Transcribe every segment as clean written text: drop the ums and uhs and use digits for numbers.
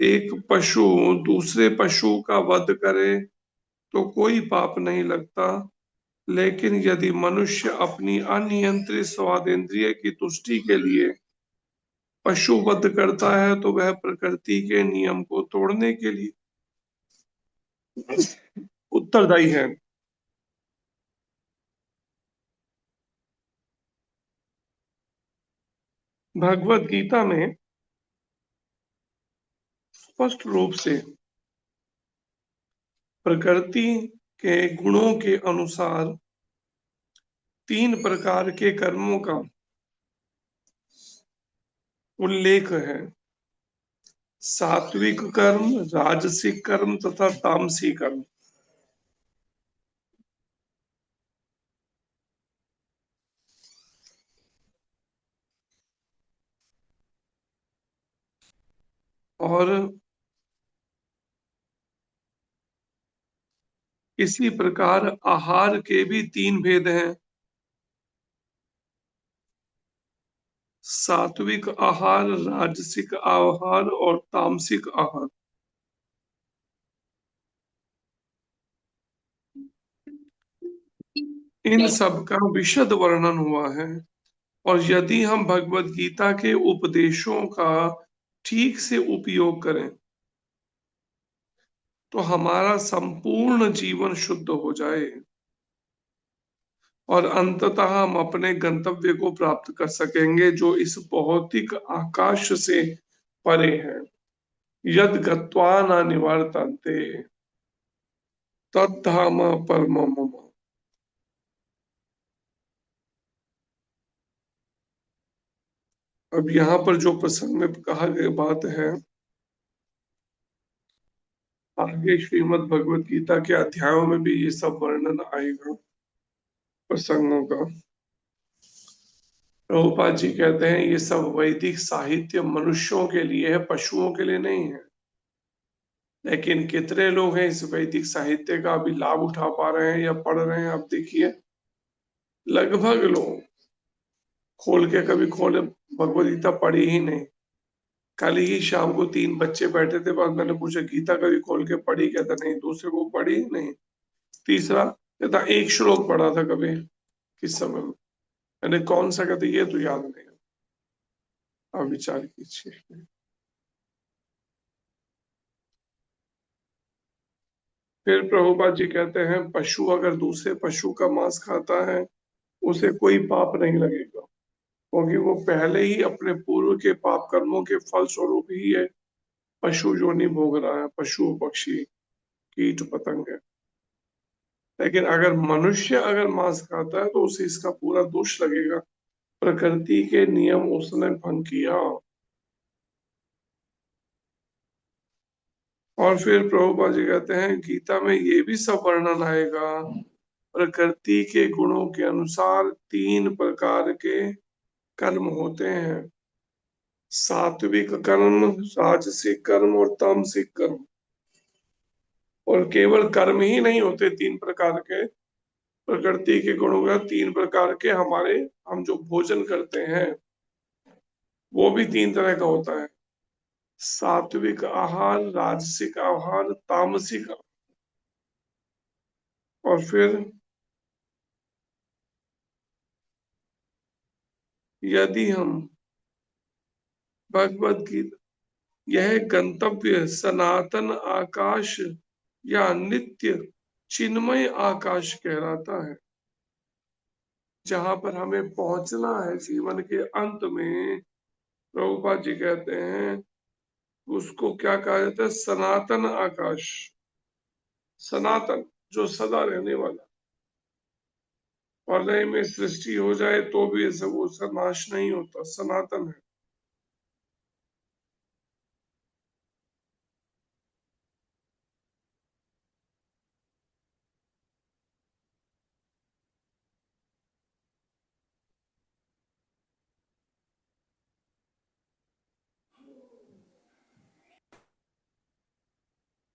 एक पशु दूसरे पशु का वध करे तो कोई पाप नहीं लगता, लेकिन यदि मनुष्य अपनी अनियंत्रित स्वादेंद्रिय की तुष्टि के लिए पशु वध करता है तो वह प्रकृति के नियम को तोड़ने के लिए उत्तरदायी है। भगवत गीता में स्पष्ट रूप से प्रकृति के गुणों के अनुसार तीन प्रकार के कर्मों का उल्लेख है। सात्विक कर्म, राजसिक कर्म तथा तामसिक कर्म। और इसी प्रकार आहार के भी तीन भेद हैं। सात्विक आहार, राजसिक आहार और तामसिक आहार। इन सब का विशद वर्णन हुआ है। और यदि हम भगवत गीता के उपदेशों का ठीक से उपयोग करें तो हमारा संपूर्ण जीवन शुद्ध हो जाए और अंततः हम अपने गंतव्य को प्राप्त कर सकेंगे जो इस भौतिक आकाश से परे है। यद गत्वा न निवर्तन्ते तद्धाम परमम मम। अब यहाँ पर जो प्रसंग में कहा गया बात है, आगे श्रीमद् भगवत गीता के अध्यायों में भी ये सब वर्णन आएगा प्रसंगों का। प्रभुपाद जी कहते हैं ये सब वैदिक साहित्य मनुष्यों के लिए है, पशुओं के लिए नहीं है। लेकिन कितने लोग हैं इस वैदिक साहित्य का अभी लाभ उठा पा रहे हैं या पढ़ रहे हैं, आप देखिए। लगभग लोग खोल के कभी खोले भगवत गीता पढ़ी ही नहीं। कल ही शाम को तीन बच्चे बैठे थे, बस मैंने पूछा गीता कभी खोल के पढ़ी, कहता नहीं। दूसरे को पढ़ी नहीं। तीसरा कहता एक श्लोक पढ़ा था कभी किस समय में। मैंने कौन सा, कहते ये तो याद नहीं। आप विचार कीजिए। फिर प्रभुपाद जी कहते हैं पशु अगर दूसरे पशु का मांस खाता है उसे कोई पाप नहीं लगेगा, क्योंकि वो पहले ही अपने पूर्व के पाप कर्मों के फल स्वरूप ही है पशु योनि भोग रहा है, पशु पक्षी कीट पतंग है। लेकिन अगर मनुष्य अगर मांस खाता है तो उसे इसका पूरा दोष लगेगा, प्रकृति के नियम उसने भंग किया। और फिर प्रभुपाद जी कहते हैं गीता में ये भी सब वर्णन आएगा, प्रकृति के गुणों के अनुसार तीन प्रकार के कर्म होते हैं। सात्विक कर्म, राजसिक कर्म और तामसिक कर्म। और केवल कर्म ही नहीं होते तीन प्रकार के, प्रकृति के गुणों का तीन प्रकार के हमारे, हम जो भोजन करते हैं वो भी तीन तरह का होता है। सात्विक आहार, राजसिक आहार, तामसिक आहार। और फिर यदि हम भगवत गीता, यह गंतव्य सनातन आकाश या नित्य चिन्मय आकाश कहलाता है, जहां पर हमें पहुंचना है जीवन के अंत में। प्रभुपाद जी कहते हैं उसको क्या कहा जाता है, सनातन आकाश। सनातन जो सदा रहने वाला, प्रलय में सृष्टि हो जाए तो भी ऐसा वो उसका नाश नहीं होता, सनातन है।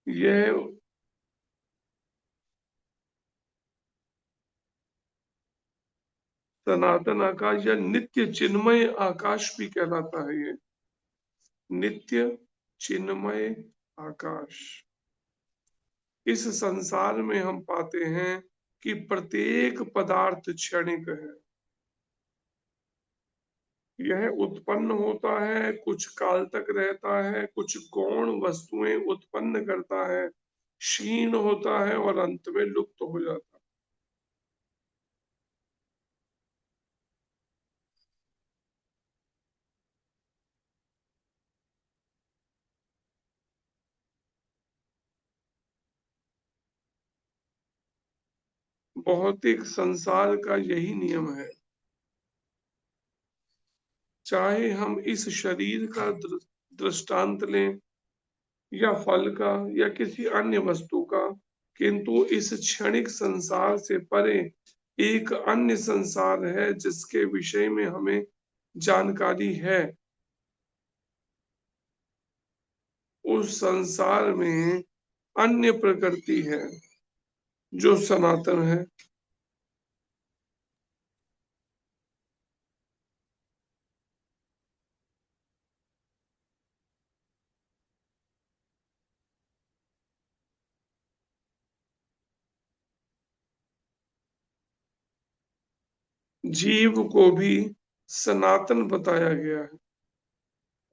यह सनातन आकाश या नित्य चिन्मय आकाश भी कहलाता है। ये नित्य चिन्मय आकाश। इस संसार में हम पाते हैं कि प्रत्येक पदार्थ क्षणिक है। यह उत्पन्न होता है, कुछ काल तक रहता है, कुछ गौण वस्तुएं उत्पन्न करता है, क्षीण होता है और अंत में लुप्त हो जाता है। भौतिक संसार का यही नियम है। चाहे हम इस शरीर का दृष्टांत लें या फल का या किसी अन्य वस्तु का, किंतु इस क्षणिक संसार से परे एक अन्य संसार है जिसके विषय में हमें जानकारी है। उस संसार में अन्य प्रकृति है जो सनातन है। जीव को भी सनातन बताया गया है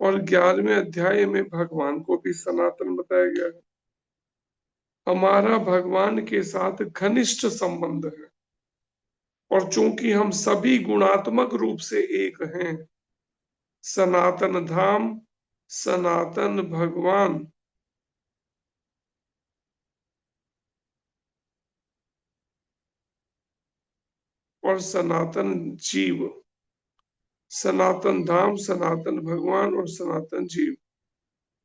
और 11वें अध्याय में भगवान को भी सनातन बताया गया है। हमारा भगवान के साथ घनिष्ठ संबंध है और चूंकि हम सभी गुणात्मक रूप से एक हैं, सनातन धाम, सनातन भगवान और सनातन जीव, सनातन धाम, सनातन भगवान और सनातन जीव।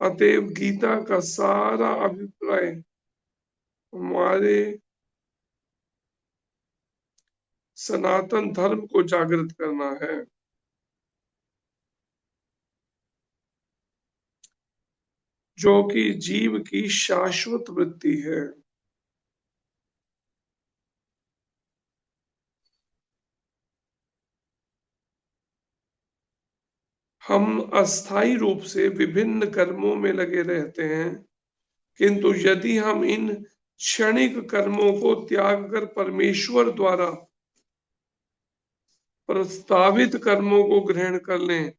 अतएव गीता का सारा अभिप्राय हमारे सनातन धर्म को जागृत करना है, जो कि जीव की शाश्वत वृत्ति है। हम अस्थायी रूप से विभिन्न कर्मों में लगे रहते हैं, किंतु यदि हम इन क्षणिक कर्मों को त्याग कर परमेश्वर द्वारा प्रस्तावित कर्मों को ग्रहण कर लें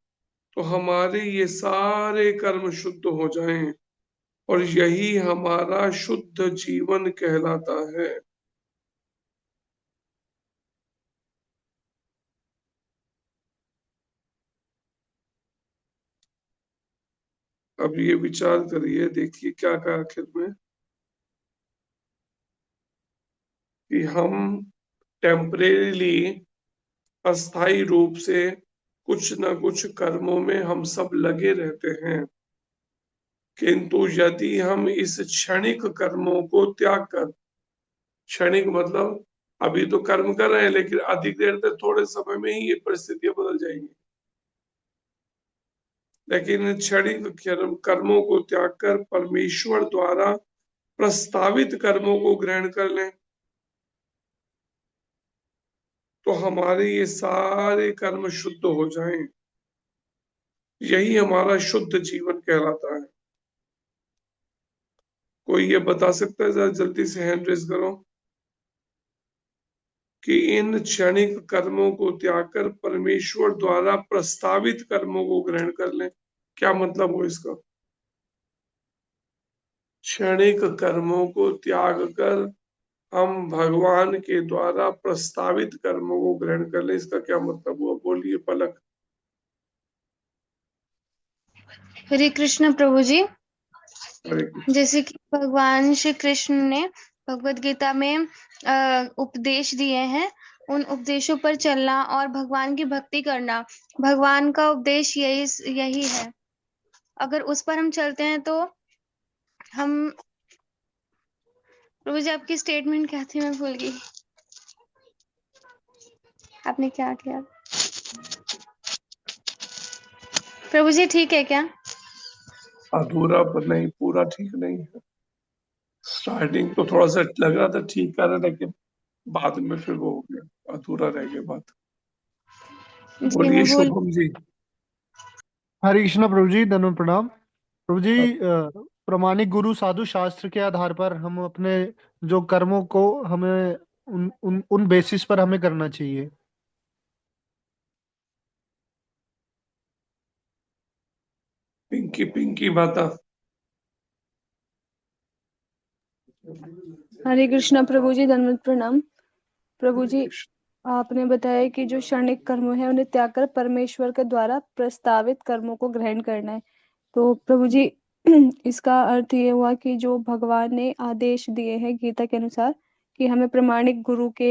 तो हमारे ये सारे कर्म शुद्ध हो जाएं और यही हमारा शुद्ध जीवन कहलाता है। अब ये विचार करिए, देखिए क्या कहा आखिर में कि हम टेम्परेरीली, अस्थायी रूप से कुछ न कुछ कर्मों में हम सब लगे रहते हैं, किंतु यदि हम इस क्षणिक कर्मों को त्याग कर, क्षणिक मतलब अभी तो कर्म कर रहे हैं लेकिन अधिक देर तक थोड़े समय में ही ये परिस्थितियां बदल जाएंगी, लेकिन क्षणिक कर्मों को त्याग कर परमेश्वर द्वारा प्रस्तावित कर्मों को ग्रहण कर लें तो हमारे ये सारे कर्म शुद्ध हो जाएं। यही हमारा शुद्ध जीवन कहलाता है। कोई ये बता सकता है? जरा जल्दी से हैंड रेज करो कि इन क्षणिक कर्मों को त्याग कर परमेश्वर द्वारा प्रस्तावित कर्मों को ग्रहण कर लें, क्या मतलब हो इसका? क्षणिक कर्मों को त्याग कर हम भगवान के द्वारा प्रस्तावित कर्मों को ग्रहण कर लें, इसका क्या मतलब हुआ? बोलिए पलक। हरे कृष्ण प्रभु जी। हरे कृष्ण। जैसे कि भगवान श्री कृष्ण ने भगवत गीता में उपदेश दिए हैं, उन उपदेशों पर चलना और भगवान की भक्ति करना, भगवान का उपदेश यही है। अगर उस पर हम चलते हैं तो हम, प्रभु जी आपकी स्टेटमेंट क्या थी, मैं भूल गई। आपने क्या किया प्रभु जी? ठीक है क्या? अधूरा पर नहीं, पूरा ठीक नहीं है। स्टार्टिंग तो थोड़ा सा लग रहा था ठीक कर रहा, लेकिन बाद में फिर वो हो गया, अधूरा रह गया बात। जी बोलिए मैं भूल। शुभम जी। हरे कृष्णा प्रभु जी, धन्यवाद प्रणाम। प्रभु जी, प्रामाणिक गुरु साधु शास्त्र के आधार पर हम अपने जो कर्मों को हमें उन बेसिस पर हमें करना चाहिए। पिंकी पिंकी माता। हरे कृष्णा प्रभु जी, धन्यवाद प्रणाम। प्रभु हरे जी, कृष्ण। आपने बताया कि जो क्षणिक कर्म है उन्हें त्याग कर परमेश्वर के द्वारा प्रस्तावित कर्मों को ग्रहण करना है। तो प्रभु जी, इसका अर्थ ये हुआ कि जो भगवान ने आदेश दिए हैं गीता के अनुसार कि हमें प्रामाणिक गुरु के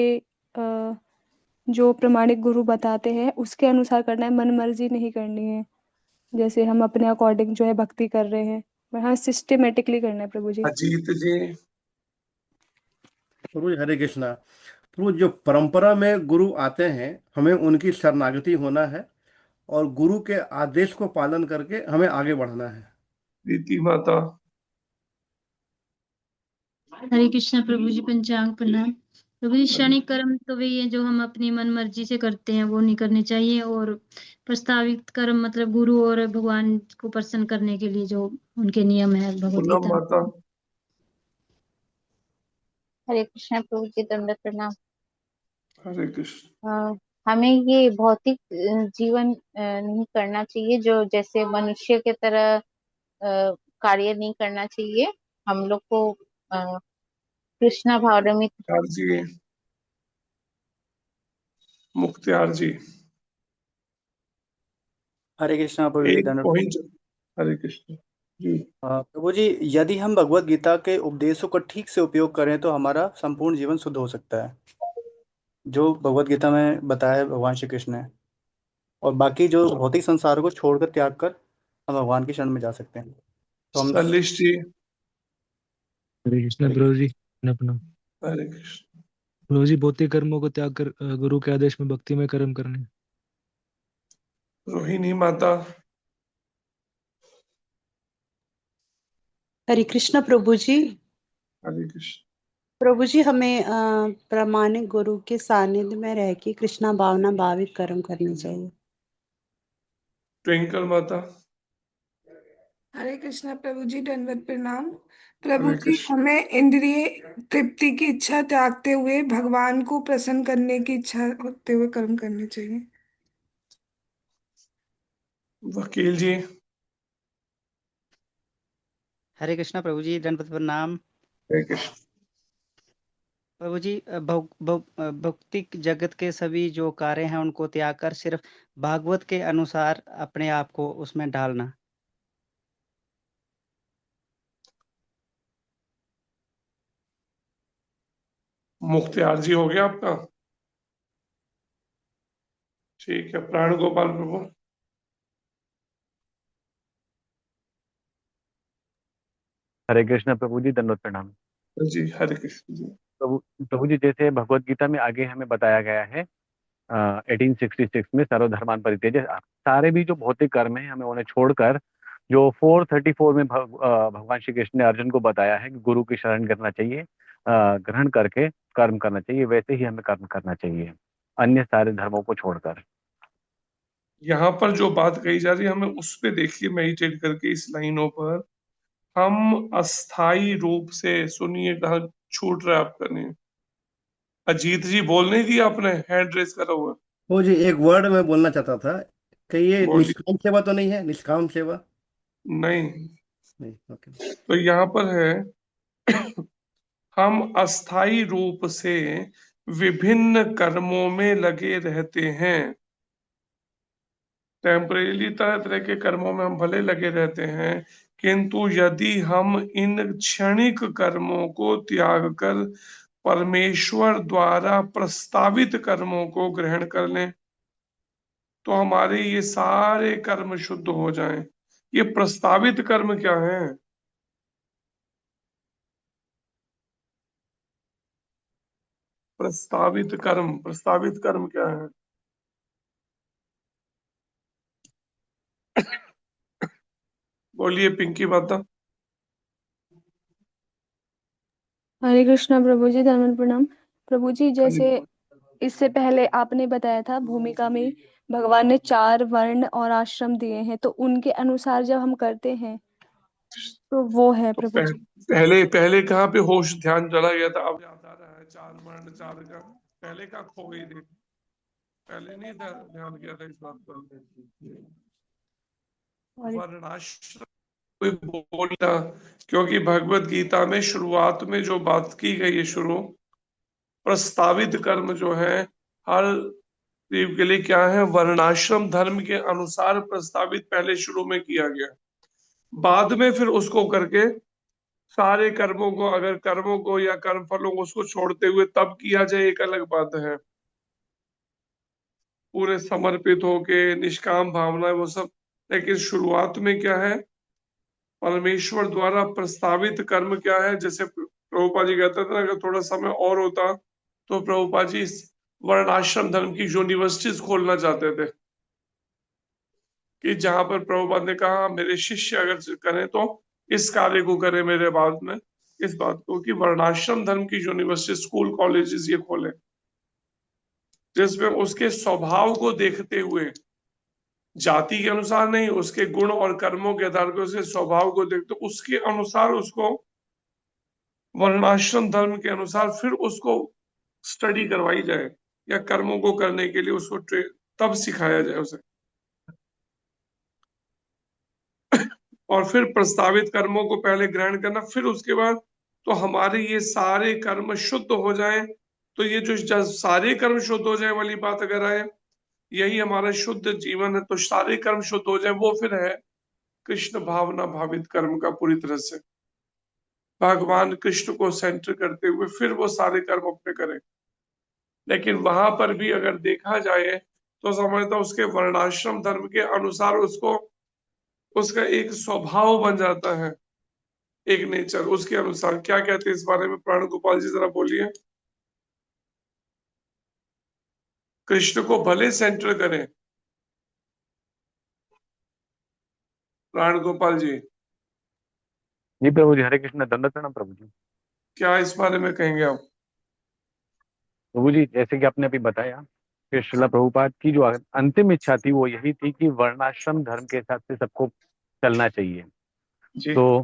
जो प्रामाणिक गुरु बताते हैं उसके अनुसार करना है, मन मर्जी नहीं करनी है। जैसे हम अपने अकॉर्डिंग जो है भक्ति कर रहे हैं, वहाँ सिस्टेमेटिकली करना है प्रभु जी। अजीत जी। प्रभु जी हरे कृष्णा। प्रभु, जो परंपरा में गुरु आते हैं हमें उनकी शरणागति होना है और गुरु के आदेश को पालन करके हमें आगे बढ़ना है। प्रीति माता। हरे कृष्णा प्रभु जी, पंचांग प्रणाम। प्रभु जी, क्षणिक कर्म तो वही है जो हम अपनी मन मर्जी से करते हैं, वो नहीं करने चाहिए। और प्रस्तावित कर्म मतलब गुरु और भगवान को प्रसन्न करने के लिए जो उनके नियम है भगवत पूनम गीता में। माता। हरे कृष्ण प्रभु जी, दंडवत प्रणाम। हरे कृष्ण। हमें ये भौतिक जीवन नहीं करना चाहिए, जो जैसे मनुष्य के तरह कार्य नहीं करना चाहिए। हम लोग को कृष्णा भावरमित। मुख्तियार जी। मुख्तियार जी। हरे कृष्णा प्रभु जी, एक धन्यवाद। पॉइंट। हरे कृष्ण जी। प्रभु जी, यदि हम भगवत गीता के उपदेशों का ठीक से उपयोग करें तो हमारा संपूर्ण जीवन शुद्ध हो सकता है, जो भगवत गीता में बताया है भगवान श्री कृष्ण ने। और बाकी जो भौतिक संसार को छोड़कर त्याग कर हम भगवान की शरण में जा सकते हैं। तो हम सलिश जी। हरे कृष्ण प्रभु जी, अपना हरे कृष्ण। प्रभु जी, भौतिक कर्मों को त्याग कर गुरु के आदेश में भक्ति में कर्म करने। रोहिणी माता। हरे कृष्ण प्रभु जी। हरे कृष्ण। प्रभु जी, हमें प्रामाणिक गुरु के सानिध्य में रह के कृष्णा भावना भावित कर्म करने चाहिए। ट्विंकल माता। हरे कृष्णा प्रभु जी, दंडवत प्रणाम। प्रभु हरे जी, कृष्ण। हमें इंद्रिय तृप्ति की इच्छा त्यागते हुए भगवान को प्रसन्न करने की इच्छा होते हुए कर्म करने चाहिए। वकील जी। हरे कृष्णा प्रभु जी, दंडवत प्रणाम। हरे कृष्ण। प्रभु जी, भौतिक जगत के सभी जो कार्य हैं उनको त्याग कर सिर्फ भागवत के अनुसार अपने आप को उसमें डालना। मुख्तियार जी हो गया आपका? ठीक है। प्राण गोपाल प्रभु। हरे कृष्ण प्रभु जी, दंडवत प्रणाम। जी। हरे कृष्ण जी। प्रभु प्रभु जी, जैसे भगवत गीता में आगे हमें बताया गया है 1866 में, सर्वधर्मान परित्यज्य, सारे भी जो भौतिक कर्म है हमें उन्हें छोड़कर जो 434 में भगवान श्री कृष्ण ने अर्जुन को बताया है कि गुरु की शरण करना चाहिए, ग्रहण करके कर्म करना चाहिए, वैसे ही हमें कर्म करना चाहिए अन्य सारे धर्मों को छोड़कर। यहाँ पर जो बात कही जा रही है हमें उस पे देखिए, मेडिटेट करके इस लाइनों पर। हम अस्थाई रूप से, सुनिए कहाँ छूट रहा है आपका नहीं। अजीत जी बोल नहीं दिया आपने, हैंड रेस करा हुआ। वो जी एक वर्ड मैं बोलना चाहता था कि ये बोलिए। निष्काम सेवा तो नहीं है? निष्काम सेवा नहीं। नहीं, ओके। तो यहाँ पर है हम अस्थाई रूप से विभिन्न कर्मों में लगे रहते हैं। टेम्परेली तरह तरह के कर्मों में हम भले लगे रहते हैं, किंतु यदि हम इन क्षणिक कर्मों को त्याग कर परमेश्वर द्वारा प्रस्तावित कर्मों को ग्रहण कर लें तो हमारे ये सारे कर्म शुद्ध हो जाएं। ये प्रस्तावित कर्म क्या है? प्रस्तावित कर्म, प्रस्तावित कर्म क्या है? बोलिए पिंकी माता। हरे कृष्णा प्रभु जी, धन्यवाद प्रणाम। प्रभु जी, जैसे इससे पहले आपने बताया था भूमिका में भगवान ने 4 वर्ण और आश्रम दिए हैं, तो उनके अनुसार जब हम करते हैं तो वो है तो प्रभु जी। पहले पहले कहाँ पे होश ध्यान चला गया था, अब याद आ रहा है। चार वर्ण चार का पहले का खो गई थी, पहले नहीं ध्यान किया था इस बात पर। वर्णाश्रम कोई बोलता, क्योंकि भगवत गीता में शुरुआत में जो बात की गई है, शुरू प्रस्तावित कर्म जो है हर जीव के लिए क्या है, वर्णाश्रम धर्म के अनुसार प्रस्तावित पहले शुरू में किया गया। बाद में फिर उसको करके सारे कर्मों को, अगर कर्मों को या कर्म फलों को उसको छोड़ते हुए तब किया जाए, एक अलग बात है। पूरे समर्पित होके निष्काम भावना वो सब, लेकिन शुरुआत में क्या है, परमेश्वर द्वारा प्रस्तावित कर्म क्या है। जैसे प्रभुपा जी कहते थे ना, अगर थोड़ा समय और होता तो प्रभुपा जी वर्णाश्रम धर्म की यूनिवर्सिटीज खोलना चाहते थे, कि जहां पर प्रभुपाद ने कहा मेरे शिष्य अगर करें तो इस कार्य को करें मेरे बाद में, इस बात को कि वर्णाश्रम धर्म की यूनिवर्सिटी, स्कूल, कॉलेजेस ये खोले, जिसमें उसके स्वभाव को देखते हुए, जाति के अनुसार नहीं, उसके गुण और कर्मों के आधार पर उसके स्वभाव को देखते उसके अनुसार उसको वर्णाश्रम धर्म के अनुसार फिर उसको स्टडी करवाई जाए, या कर्मों को करने के लिए उसको तब सिखाया जाए उसे। और फिर प्रस्तावित कर्मों को पहले ग्रहण करना, फिर उसके बाद तो हमारे ये सारे कर्म शुद्ध हो जाएं। तो ये जो सारे कर्म शुद्ध हो जाए वाली बात अगर आए, यही हमारा शुद्ध जीवन है। तो सारे कर्म शुद्ध हो जाए, वो फिर है कृष्ण भावना भावित कर्म का, पूरी तरह से भगवान कृष्ण को सेंटर करते हुए फिर वो सारे कर्म अपने करें। लेकिन वहां पर भी अगर देखा जाए तो समझता उसके वर्णाश्रम धर्म के अनुसार उसको, उसका एक स्वभाव बन जाता है, एक नेचर उसके अनुसार। क्या कहते हैं इस बारे में प्राण गोपाल जी, जरा बोलिए। कृष्ण को भले सेंटर करें, प्राण गोपाल जी जी प्रभु जी, हरे कृष्ण, दंडवत प्रणाम प्रभु जी। क्या इस बारे में कहेंगे आप? प्रभु जी, जैसे कि आपने अभी बताया कि श्रीला प्रभुपाद की जो अंतिम इच्छा थी वो यही थी कि वर्णाश्रम धर्म के हिसाब से सबको चलना चाहिए। जी। तो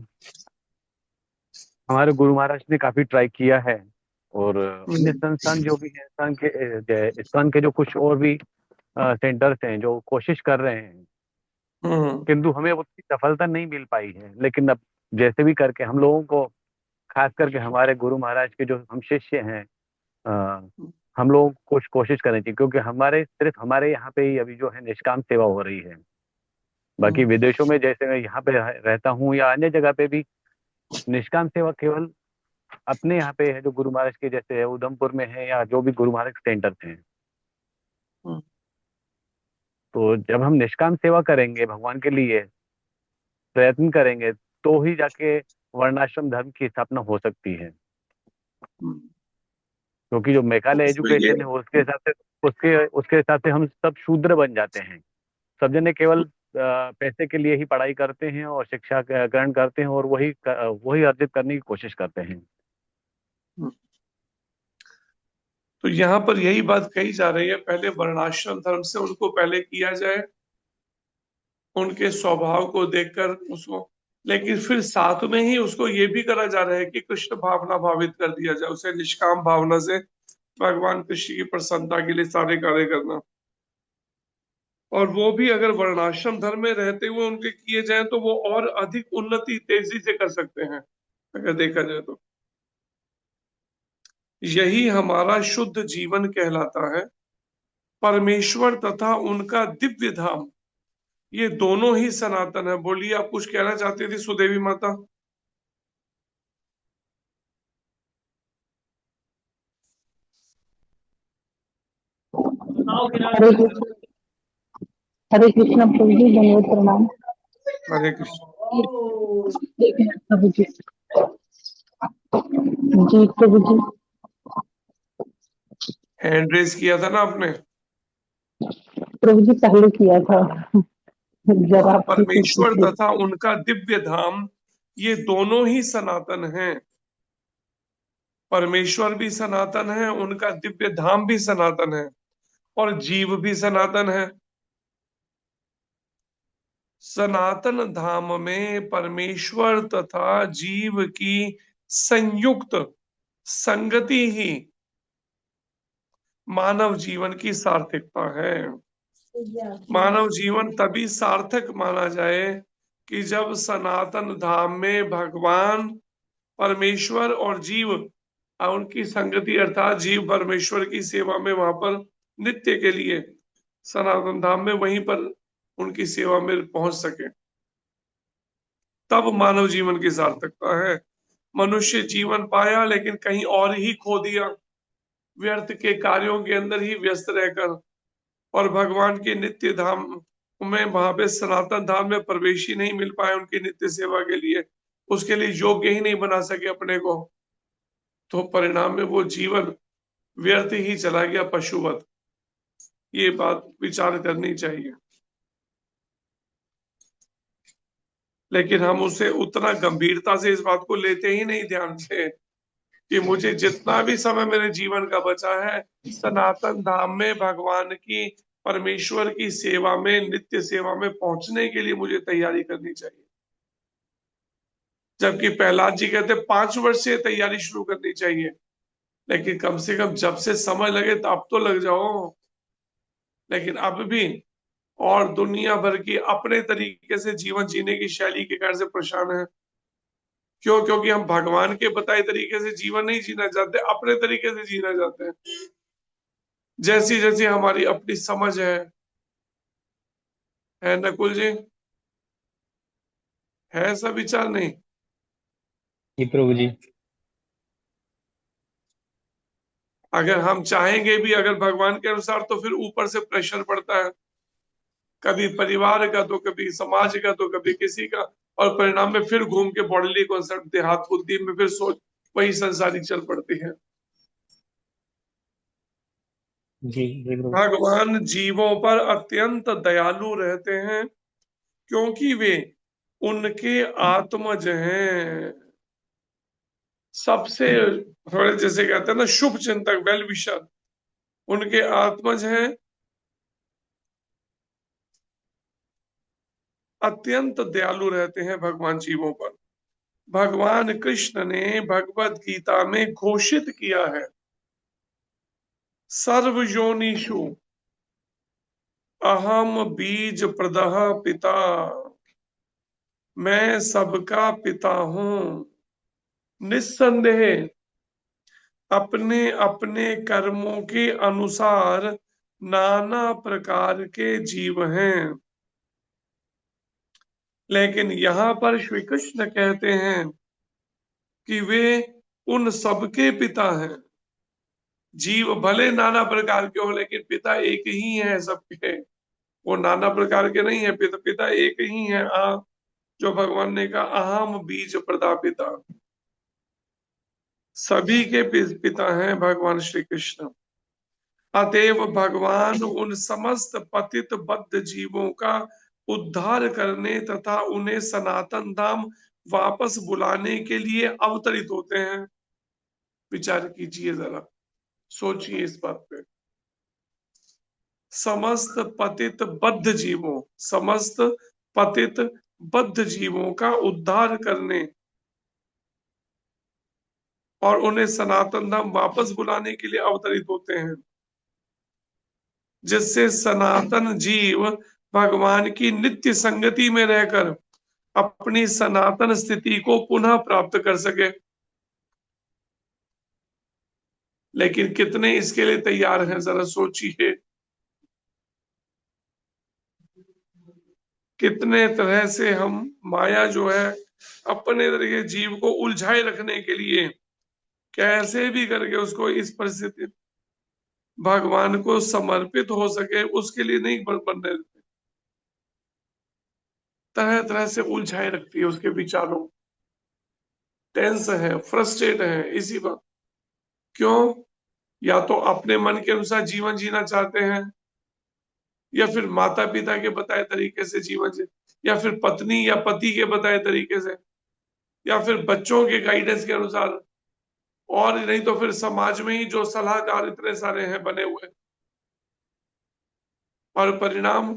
हमारे गुरु महाराज ने काफी ट्राई किया है, और अन्य संस्थान जो भी है, इस्कॉन के जो कुछ और भी सेंटर्स हैं जो कोशिश कर रहे हैं, किंतु हमें उतनी सफलता नहीं मिल पाई है। लेकिन अब जैसे भी करके हम लोगों को, खास करके हमारे गुरु महाराज के जो हम शिष्य हैं, हम लोग कुछ कोशिश करनी चाहिए, क्योंकि सिर्फ हमारे यहाँ पे ही अभी जो है निष्काम सेवा हो रही है। बाकी विदेशों में जैसे मैं यहाँ पे रहता हूँ या अन्य जगह पे भी निष्काम सेवा केवल अपने यहाँ पे है, जो गुरु महाराज के जैसे है उधमपुर में है, या जो भी गुरु महाराज सेंटर हैं। तो जब हम निष्काम सेवा करेंगे, भगवान के लिए प्रयत्न करेंगे, तो ही जाके वर्णाश्रम धर्म की स्थापना हो सकती है। क्योंकि जो मेघालय एजुकेशन है उसके हिसाब से हम सब शूद्र बन जाते हैं। सब जने केवल पैसे के लिए ही पढ़ाई करते हैं और शिक्षा ग्रहण करते हैं, और वही अर्जित करने की कोशिश करते हैं। तो यहाँ पर यही बात कही जा रही है, पहले वर्णाश्रम धर्म से उनको पहले किया जाए, उनके स्वभाव को देखकर उसको, लेकिन फिर साथ में ही उसको ये भी करा जा रहा है कि कृष्ण भावना भावित कर दिया जाए, उसे निष्काम भावना से भगवान कृष्ण की प्रसन्नता के लिए सारे कार्य करना। और वो भी अगर वर्णाश्रम धर्म में रहते हुए उनके किए जाए तो वो और अधिक उन्नति तेजी से कर सकते हैं, अगर देखा जाए तो। यही हमारा शुद्ध जीवन कहलाता है। परमेश्वर तथा उनका दिव्य धाम, ये दोनों ही सनातन है। बोलिए, आप कुछ कहना चाहती थी सुदेवी माता? हरे कृष्ण प्रभु जी, धन्यवाद प्रणाम। हरे कृष्ण। प्रभु जी, जी प्रभु जी। हैंड रेज किया था ना आपने? प्रभु जी पहले किया था, जब आप परमेश्वर तथा उनका दिव्य धाम, ये दोनों ही सनातन हैं। परमेश्वर भी सनातन है, उनका दिव्य धाम भी सनातन है, और जीव भी सनातन है। सनातन धाम में परमेश्वर तथा जीव की संयुक्त संगति ही मानव जीवन की सार्थकता है। मानव जीवन तभी सार्थक माना जाए कि जब सनातन धाम में भगवान परमेश्वर और जीव उनकी संगति अर्थात जीव परमेश्वर की सेवा में वहां पर नित्य के लिए सनातन धाम में वहीं पर उनकी सेवा में पहुंच सके, तब मानव जीवन की सार्थकता है। मनुष्य जीवन पाया लेकिन कहीं और ही खो दिया, व्यर्थ के कार्यों के अंदर ही व्यस्त रहकर, और भगवान के नित्य धाम में वहां पे सनातन धाम में प्रवेश ही नहीं मिल पाया उनकी नित्य सेवा के लिए, उसके लिए योग्य ही नहीं बना सके अपने को, तो परिणाम में वो जीवन व्यर्थ ही चला गया, पशुवत। ये बात विचार करनी चाहिए। लेकिन हम उसे उतना गंभीरता से इस बात को लेते ही नहीं ध्यान से कि मुझे जितना भी समय मेरे जीवन का बचा है सनातन धाम में भगवान की परमेश्वर की सेवा में नित्य सेवा में पहुंचने के लिए मुझे तैयारी करनी चाहिए। जबकि प्रहलाद जी कहते 5 वर्ष से तैयारी शुरू करनी चाहिए, लेकिन कम से कम जब से समय लगे तब तो लग जाओ। लेकिन अब भी और दुनिया भर की अपने तरीके से जीवन जीने की शैली के कारण से परेशान है। क्यों? क्योंकि हम भगवान के बताए तरीके से जीवन नहीं जीना चाहते, अपने तरीके से जीना चाहते हैं, जैसी जैसी हमारी अपनी समझ है नकुल जी? है ऐसा विचार? नहीं जी प्रभु जी। अगर हम चाहेंगे भी अगर भगवान के अनुसार तो फिर ऊपर से प्रेशर पड़ता है, कभी परिवार का तो कभी समाज का तो कभी किसी का, और परिणाम में फिर घूम के बॉडीली कॉन्सेप्ट देहात बुद्धि में फिर सोच वही संसारी चल पड़ती है। जी प्रभु। भगवान जीवों पर अत्यंत दयालु रहते हैं क्योंकि वे उनके आत्मज हैं। सबसे थोड़े जैसे कहते हैं ना शुभ चिंतक, वेल विशर, उनके आत्मज हैं। अत्यंत दयालु रहते हैं भगवान जीवों पर। भगवान कृष्ण ने भगवत गीता में घोषित किया है, सर्वयोनिषु अहम बीज प्रदः पिता, मैं सबका पिता हूं। निस्संदेह अपने अपने कर्मों के अनुसार नाना प्रकार के जीव हैं, लेकिन यहाँ पर श्री कृष्ण कहते हैं कि वे उन सबके पिता हैं। जीव भले नाना प्रकार के हो लेकिन पिता एक ही है सबके, वो नाना प्रकार के नहीं है, पिता एक ही है। जो भगवान ने कहा अहम बीज प्रदापिता, सभी के पिता हैं भगवान श्री कृष्ण। अतएव भगवान उन समस्त पतित बद्ध जीवों का उद्धार करने तथा उन्हें सनातन धाम वापस बुलाने के लिए अवतरित होते हैं। विचार कीजिए जरा, सोचिए इस बात पे। समस्त पतित बद्ध जीवों, समस्त पतित बद्ध जीवों का उद्धार करने और उन्हें सनातन धाम वापस बुलाने के लिए अवतरित होते हैं, जिससे सनातन जीव भगवान की नित्य संगति में रहकर अपनी सनातन स्थिति को पुनः प्राप्त कर सके। लेकिन कितने इसके लिए तैयार हैं जरा सोचिए। कितने तरह से हम माया जो है अपने तरीके जीव को उलझाए रखने के लिए कैसे भी करके उसको इस परिस्थिति भगवान को समर्पित हो सके उसके लिए नहीं बनने देते, तरह तरह से उलझाए रखती है उसके विचारों, टेंस है, फ्रस्ट्रेट है इसी बात। क्यों? या तो अपने मन के अनुसार जीवन जीना चाहते हैं, या फिर माता पिता के बताए तरीके से जीवन जी, या फिर पत्नी या पति के बताए तरीके से, या फिर बच्चों के गाइडेंस के अनुसार, और नहीं तो फिर समाज में ही जो सलाहकार इतने सारे हैं बने हुए। और परिणाम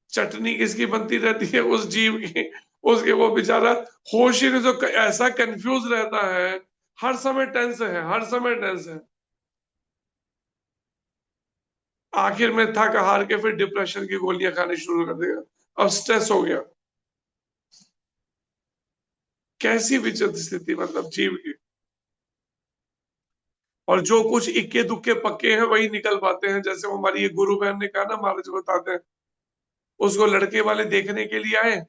चटनी किसकी बनती रहती है? उस जीव की। उसके वो बेचारा होश ही नहीं, तो ऐसा कंफ्यूज रहता है, हर समय टेंस है, हर समय टेंस है। आखिर में थक हार के फिर डिप्रेशन की गोलियां खानी शुरू कर देगा और स्ट्रेस हो गया। कैसी विचित्र स्थिति मतलब जीव की। और जो कुछ इक्के दुक्के पक्के हैं वही निकल पाते हैं। जैसे वो हमारी ये गुरु बहन ने कहा ना, महाराज बताते हैं, उसको लड़के वाले देखने के लिए आए,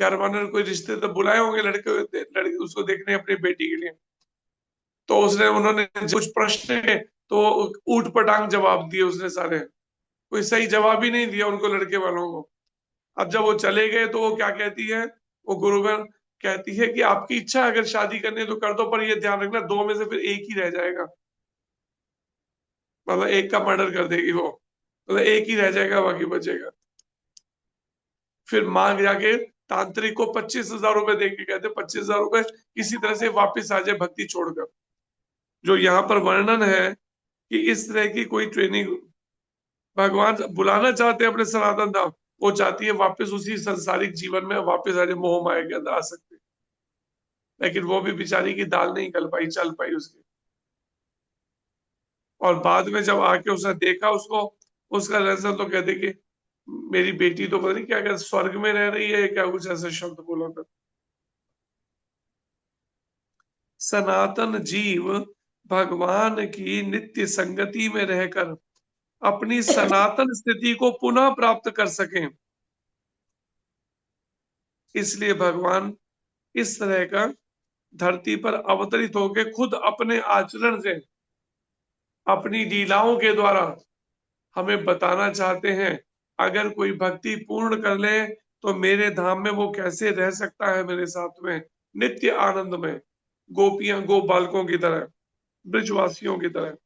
घर वालों ने कोई रिश्ते तो बुलाए होंगे लड़के उसको देखने अपनी बेटी के लिए। तो उन्होंने कुछ प्रश्न है तो ऊट पटांग जवाब दिए उसने सारे, कोई सही जवाब ही नहीं दिया उनको, लड़के वालों को। अब जब वो चले गए तो वो क्या कहती है, वो गुरु बहन कहती है कि आपकी इच्छा अगर शादी करनी है तो कर दो, पर ये ध्यान रखना दो में से फिर एक ही रह जाएगा। मतलब एक का मर्डर कर देगी वो, मतलब एक ही रह जाएगा, बाकी बचेगा। फिर मांग जाके तांत्रिक को 25,000 रुपए देके कहते 25,000 रुपए किसी तरह से वापस आ जाए भक्ति छोड़कर। जो यहाँ पर वर्णन है कि इस तरह की कोई ट्रेनिंग भगवान बुलाना चाहते हैं अपने सनातन धाम, वो चाहती है वापस उसी संसारिक जीवन में वापस आ जाए, मोह माया के अंदर आ सकते। लेकिन वो भी बेचारी की दाल नहीं गल पाई, चल पाई उसकी। और बाद में जब आके उसने देखा उसको, उसका रिजल्ट, तो कहते कि मेरी बेटी तो पता नहीं क्या कहते स्वर्ग में रह रही है, क्या कुछ ऐसा शब्द बोला था। सनातन जीव भगवान की नित्य संगति में रहकर अपनी सनातन स्थिति को पुनः प्राप्त कर सकें, इसलिए भगवान इस तरह का धरती पर अवतरित होकर खुद अपने आचरण से, अपनी लीलाओं के द्वारा हमें बताना चाहते हैं, अगर कोई भक्ति पूर्ण कर ले तो मेरे धाम में वो कैसे रह सकता है मेरे साथ में नित्य आनंद में, गोपियां गो बालकों की तरह, ब्रजवासियों की तरह।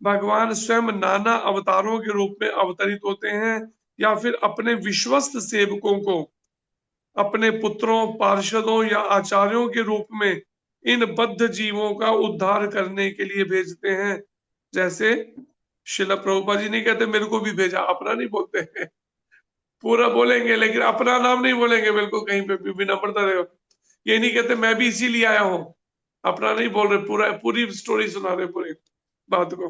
भगवान स्वयं नाना अवतारों के रूप में अवतरित होते हैं, या फिर अपने विश्वस्त सेवकों को अपने पुत्रों, पार्षदों या आचार्यों के रूप में इन बद्ध जीवों का उद्धार करने के लिए भेजते हैं। जैसे शिला प्रभुपाद जी नहीं कहते मेरे को भी भेजा, अपना नहीं बोलते हैं, पूरा बोलेंगे लेकिन अपना नाम नहीं बोलेंगे, बिल्कुल कहीं पे भी विनम्रता देखो। ये नहीं कहते मैं भी इसीलिए आया हूं, अपना नहीं बोल रहे, पूरी स्टोरी सुना रहे पूरी बात को।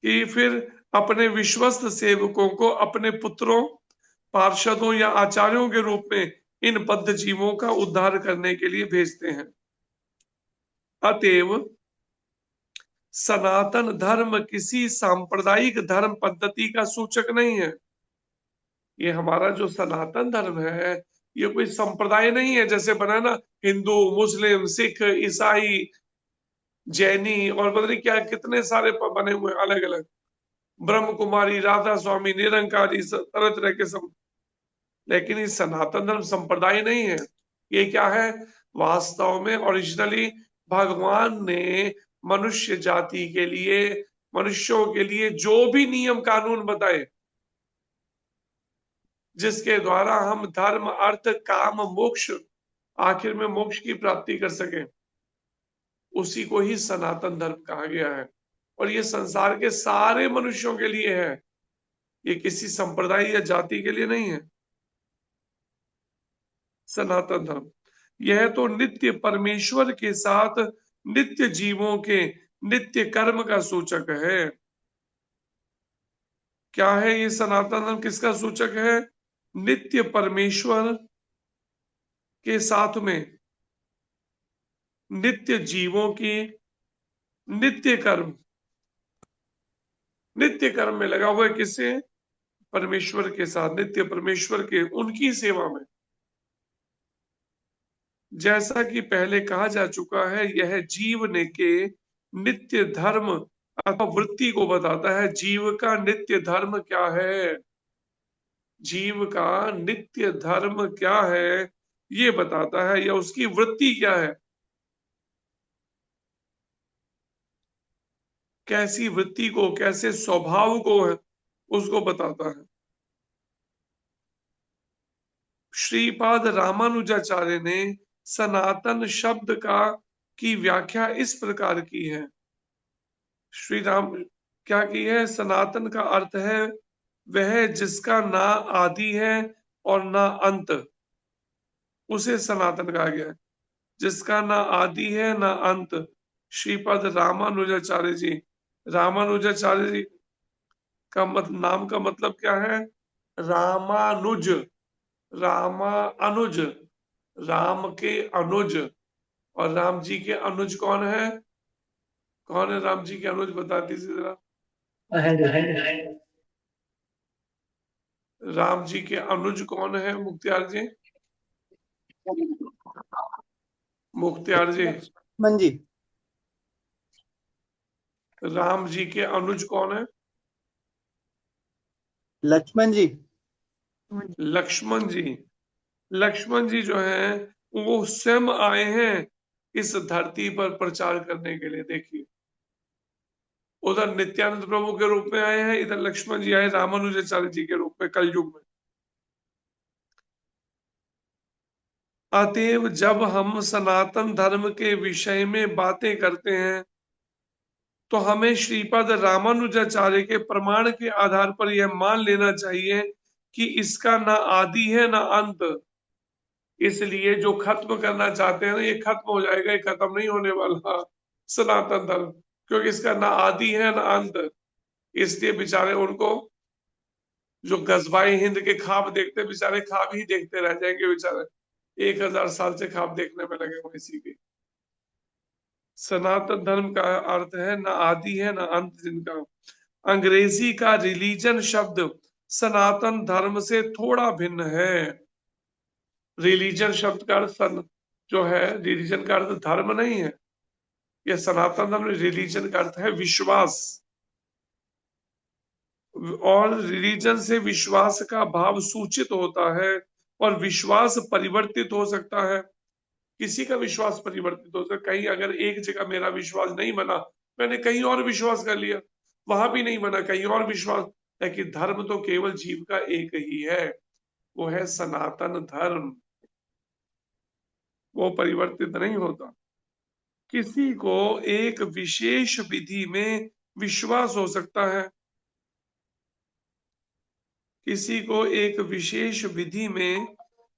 कि फिर अपने विश्वस्त सेवकों को अपने पुत्रों, पार्षदों या आचार्यों के रूप में इन बद्ध जीवों का उद्धार करने के लिए भेजते हैं। अतएव सनातन धर्म किसी सांप्रदायिक धर्म पद्धति का सूचक नहीं है। ये हमारा जो सनातन धर्म है ये कोई संप्रदाय नहीं है, जैसे बना ना हिंदू, मुस्लिम, सिख, ईसाई, जैनी और पता नहीं क्या कितने सारे बने हुए अलग अलग, ब्रह्म कुमारी, राधा स्वामी, निरंकारी, तरह तरह के सब। लेकिन ये सनातन धर्म संप्रदाय नहीं है। ये क्या है, वास्तव में ओरिजिनली भगवान ने मनुष्य जाति के लिए, मनुष्यों के लिए जो भी नियम कानून बताए, जिसके द्वारा हम धर्म, अर्थ, काम, मोक्ष, आखिर में मोक्ष की प्राप्ति कर सके, उसी को ही सनातन धर्म कहा गया है। और ये संसार के सारे मनुष्यों के लिए है, ये किसी संप्रदाय या जाति के लिए नहीं है। सनातन धर्म यह तो नित्य परमेश्वर के साथ नित्य जीवों के नित्य कर्म का सूचक है। क्या है ये सनातन धर्म, किसका सूचक है? नित्य परमेश्वर के साथ में नित्य जीवों की नित्य कर्म, नित्य कर्म में लगा हुआ है। किससे? परमेश्वर के साथ, नित्य परमेश्वर के, उनकी सेवा में। जैसा कि पहले कहा जा चुका है, यह जीवने के नित्य धर्म अथवा वृत्ति को बताता है। जीव का नित्य धर्म क्या है, जीव का नित्य धर्म क्या है ये बताता है, या उसकी वृत्ति क्या है, कैसी वृत्ति को, कैसे स्वभाव को है, उसको बताता है। श्रीपाद रामानुजाचार्य ने सनातन शब्द की व्याख्या इस प्रकार की है। श्री राम क्या की है? सनातन का अर्थ है वह जिसका ना आदि है और ना अंत, उसे सनातन कहा गया है। जिसका ना आदि है ना अंत। श्रीपद रामानुजाचार्य जी। रामानुजाचार्य जी का नाम का मतलब क्या है? रामानुज। अनुज, राम के अनुज। और राम जी के अनुज कौन है? कौन है राम जी के अनुज? बता दीजिए जरा। राम जी के अनुज कौन है मुख्तियार जी? मुख्तियार जी, लक्ष्मण जी। राम जी के अनुज कौन है? लक्ष्मण जी। लक्ष्मण जी। लक्ष्मण जी जो है वो स्वयं आए हैं इस धरती पर प्रचार करने के लिए। देखिए, उधर नित्यानंद प्रभु के रूप में आए हैं, इधर लक्ष्मण जी आए रामानुजाचार्य जी के रूप में कलयुग में। अतएव जब हम सनातन धर्म के विषय में बातें करते हैं तो हमें श्रीपद रामानुजाचार्य के प्रमाण के आधार पर यह मान लेना चाहिए कि इसका ना आदि है ना अंत। इसलिए जो खत्म करना चाहते हैं ना, ये खत्म हो जाएगा, ये खत्म नहीं होने वाला सनातन धर्म, क्योंकि इसका ना आदि है ना अंत। इसलिए बेचारे उनको जो गजबाई हिंद के ख्वाब देखते, बेचारे ख्वाब ही देखते रह जाएंगे। बेचारे 1000 साल से ख्वाब देखने में लगे हुए इसी के। सनातन धर्म का अर्थ है ना आदि है ना अंत जिनका। अंग्रेजी का रिलीजन शब्द सनातन धर्म से थोड़ा भिन्न है। रिलीजन शब्द का अर्थ जो है, रिलीजन का अर्थ धर्म नहीं है। यह सनातन धर्म, रिलीजन का अर्थ है विश्वास। और रिलीजन से विश्वास का भाव सूचित होता है, और विश्वास परिवर्तित हो सकता है। किसी का विश्वास परिवर्तित हो सकता है। कहीं अगर एक जगह मेरा विश्वास नहीं बना, मैंने कहीं और विश्वास कर लिया, वहां भी नहीं बना, कहीं और विश्वास। लेकिन धर्म तो केवल जीव का एक ही है, वो है सनातन धर्म। वो परिवर्तित नहीं होता। किसी को एक विशेष विधि में विश्वास हो सकता है, किसी को एक विशेष विधि में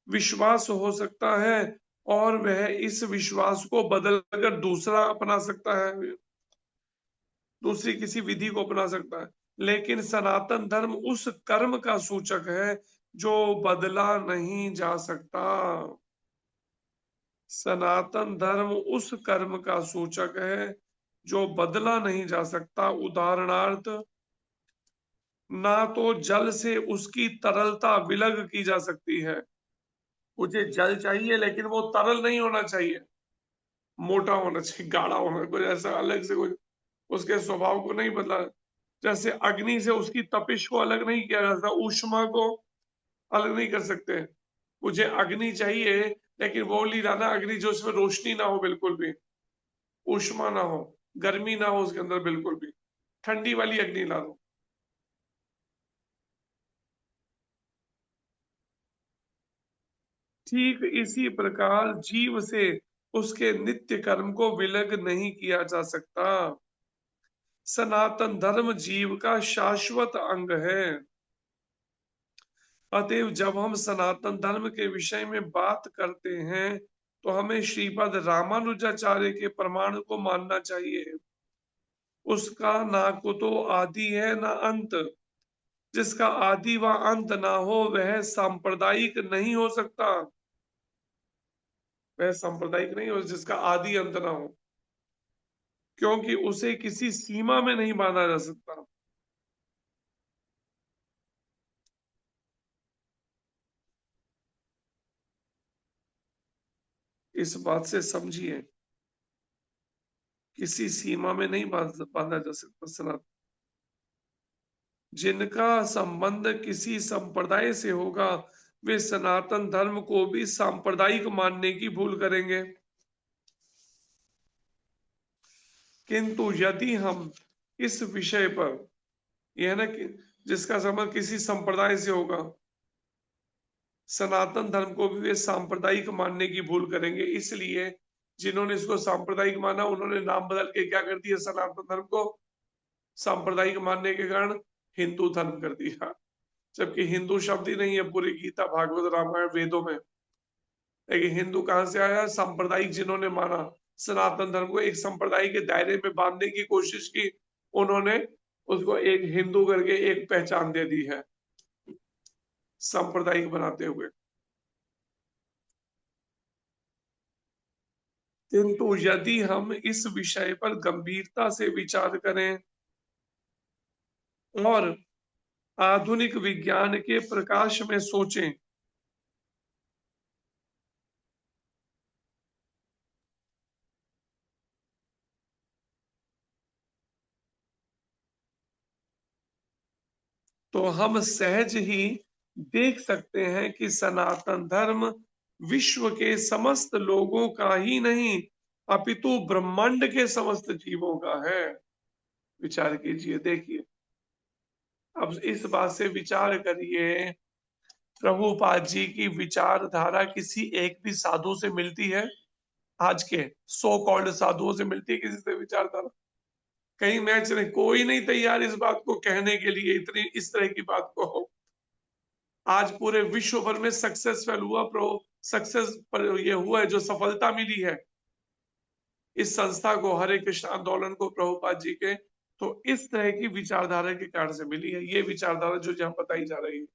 विश्वास हो सकता है, और वह इस विश्वास को बदलकर दूसरा अपना सकता है, दूसरी किसी विधि को अपना सकता है। लेकिन सनातन धर्म उस कर्म का सूचक है जो बदला नहीं जा सकता। सनातन धर्म उस कर्म का सूचक है जो बदला नहीं जा सकता। उदाहरणार्थ, ना तो जल से उसकी तरलता विलग की जा सकती है। मुझे जल चाहिए लेकिन वो तरल नहीं होना चाहिए, मोटा होना चाहिए, गाढ़ा होना, कुछ ऐसा अलग से कुछ उसके स्वभाव को नहीं बदला। जैसे अग्नि से उसकी तपिश को अलग नहीं किया जा सकता, ऊष्मा को अलग नहीं कर सकते। मुझे अग्नि चाहिए लेकिन वो ली लाना अग्नि जो उसमें रोशनी ना हो, बिल्कुल भी ऊष्मा ना हो, गर्मी ना हो उसके अंदर, बिल्कुल भी ठंडी वाली अग्नि ला दो। ठीक इसी प्रकार जीव से उसके नित्य कर्म को विलग नहीं किया जा सकता। सनातन धर्म जीव का शाश्वत अंग है। अतएव जब हम सनातन धर्म के विषय में बात करते हैं तो हमें श्रीपद रामानुजाचार्य के प्रमाण को मानना चाहिए। उसका ना को तो आदि है ना अंत। जिसका आदि व अंत ना हो वह सांप्रदायिक नहीं हो सकता। वह सांप्रदायिक नहीं हो जिसका आदि अंत ना हो, क्योंकि उसे किसी सीमा में नहीं बांधा जा सकता। इस बात से समझिए, किसी सीमा में नहीं बांधा जा सकता सनातन। जिनका संबंध किसी संप्रदाय से होगा वे सनातन धर्म को भी सांप्रदायिक मानने की भूल करेंगे। किंतु यदि हम इस विषय पर, यह ना कि जिसका संबंध किसी संप्रदाय से होगा, सनातन धर्म को भी वे सांप्रदायिक मानने की भूल करेंगे। इसलिए जिन्होंने इसको सांप्रदायिक माना उन्होंने नाम बदल के क्या कर दिया, सनातन धर्म को सांप्रदायिक मानने के कारण हिंदू धर्म कर दिया। जबकि हिंदू शब्द ही नहीं है पूरी गीता भागवत रामायण वेदों में। लेकिन हिंदू कहाँ से आया? सांप्रदायिक जिन्होंने माना सनातन धर्म को, एक संप्रदाय के दायरे में बांधने की कोशिश की, उन्होंने उसको एक हिंदू करके एक पहचान दे दी है सांप्रदायिक बनाते हुए। किंतु यदि हम इस विषय पर गंभीरता से विचार करें और आधुनिक विज्ञान के प्रकाश में सोचें, तो हम सहज ही देख सकते हैं कि सनातन धर्म विश्व के समस्त लोगों का ही नहीं अपितु ब्रह्मांड के समस्त जीवों का है। विचार कीजिए, देखिए, अब इस बात से विचार करिए, प्रभुपाद जी की विचारधारा किसी एक भी साधु से मिलती है? आज के सो कॉल्ड साधुओं से मिलती है किसी से विचारधारा? कहीं मैच नहीं, कोई नहीं तैयार इस बात को कहने के लिए, इतनी इस तरह की बात को हो। आज पूरे विश्व भर में सक्सेसफुल हुआ, सक्सेस पर ये हुआ है, जो सफलता मिली है इस संस्था को, हरे कृष्ण आंदोलन को, प्रभुपाद जी के, तो इस तरह की विचारधारा के कारण से मिली है। ये विचारधारा जो जहां बताई जा रही है,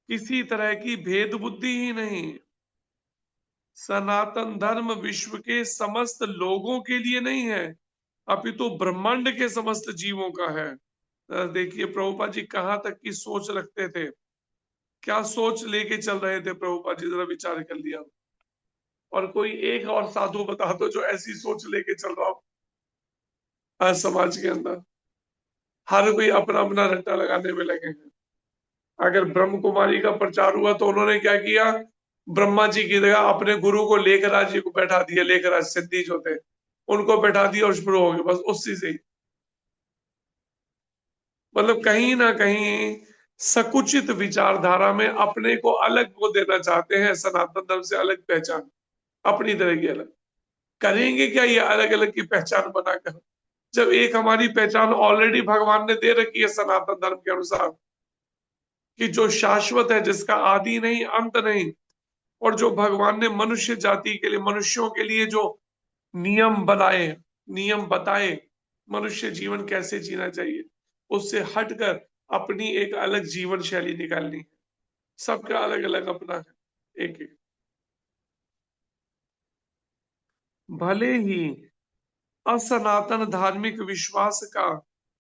किसी तरह की भेद बुद्धि ही नहीं। सनातन धर्म विश्व के समस्त लोगों के लिए नहीं है अपितु ब्रह्मांड के समस्त जीवों का है। देखिए प्रभुपाद जी कहां तक की सोच रखते थे, क्या सोच लेके चल रहे थे प्रभुपाद जी, जरा विचार कर लिया। और कोई एक और साधु बता दो जो ऐसी सोच लेके चल रहा हो आज समाज के अंदर। हर कोई अपना अपना रट्टा लगाने में लगे हैं। अगर ब्रह्म कुमारी का प्रचार हुआ तो उन्होंने क्या किया, ब्रह्मा जी की जगह अपने गुरु को लेखराज जी को बैठा दिया, लेखराज सिद्धि जो थे उनको बैठा दिया और शुरू हो गए बस उसी से। मतलब कहीं ना कहीं सकुचित विचारधारा में अपने को अलग को देना चाहते हैं, सनातन धर्म से अलग पहचान, अपनी तरह की अलग। करेंगे क्या ये अलग अलग की पहचान बनाकर, जब एक हमारी पहचान ऑलरेडी भगवान ने दे रखी है सनातन धर्म के अनुसार, कि जो शाश्वत है, जिसका आदि नहीं अंत नहीं, और जो भगवान ने मनुष्य जाति के लिए, मनुष्यों के लिए जो नियम बनाए, नियम बताए, मनुष्य जीवन कैसे जीना चाहिए, उससे हटकर अपनी एक अलग जीवन शैली निकालनी है। सबका अलग अलग अपना है, एक एक। भले ही असनातन धार्मिक विश्वास का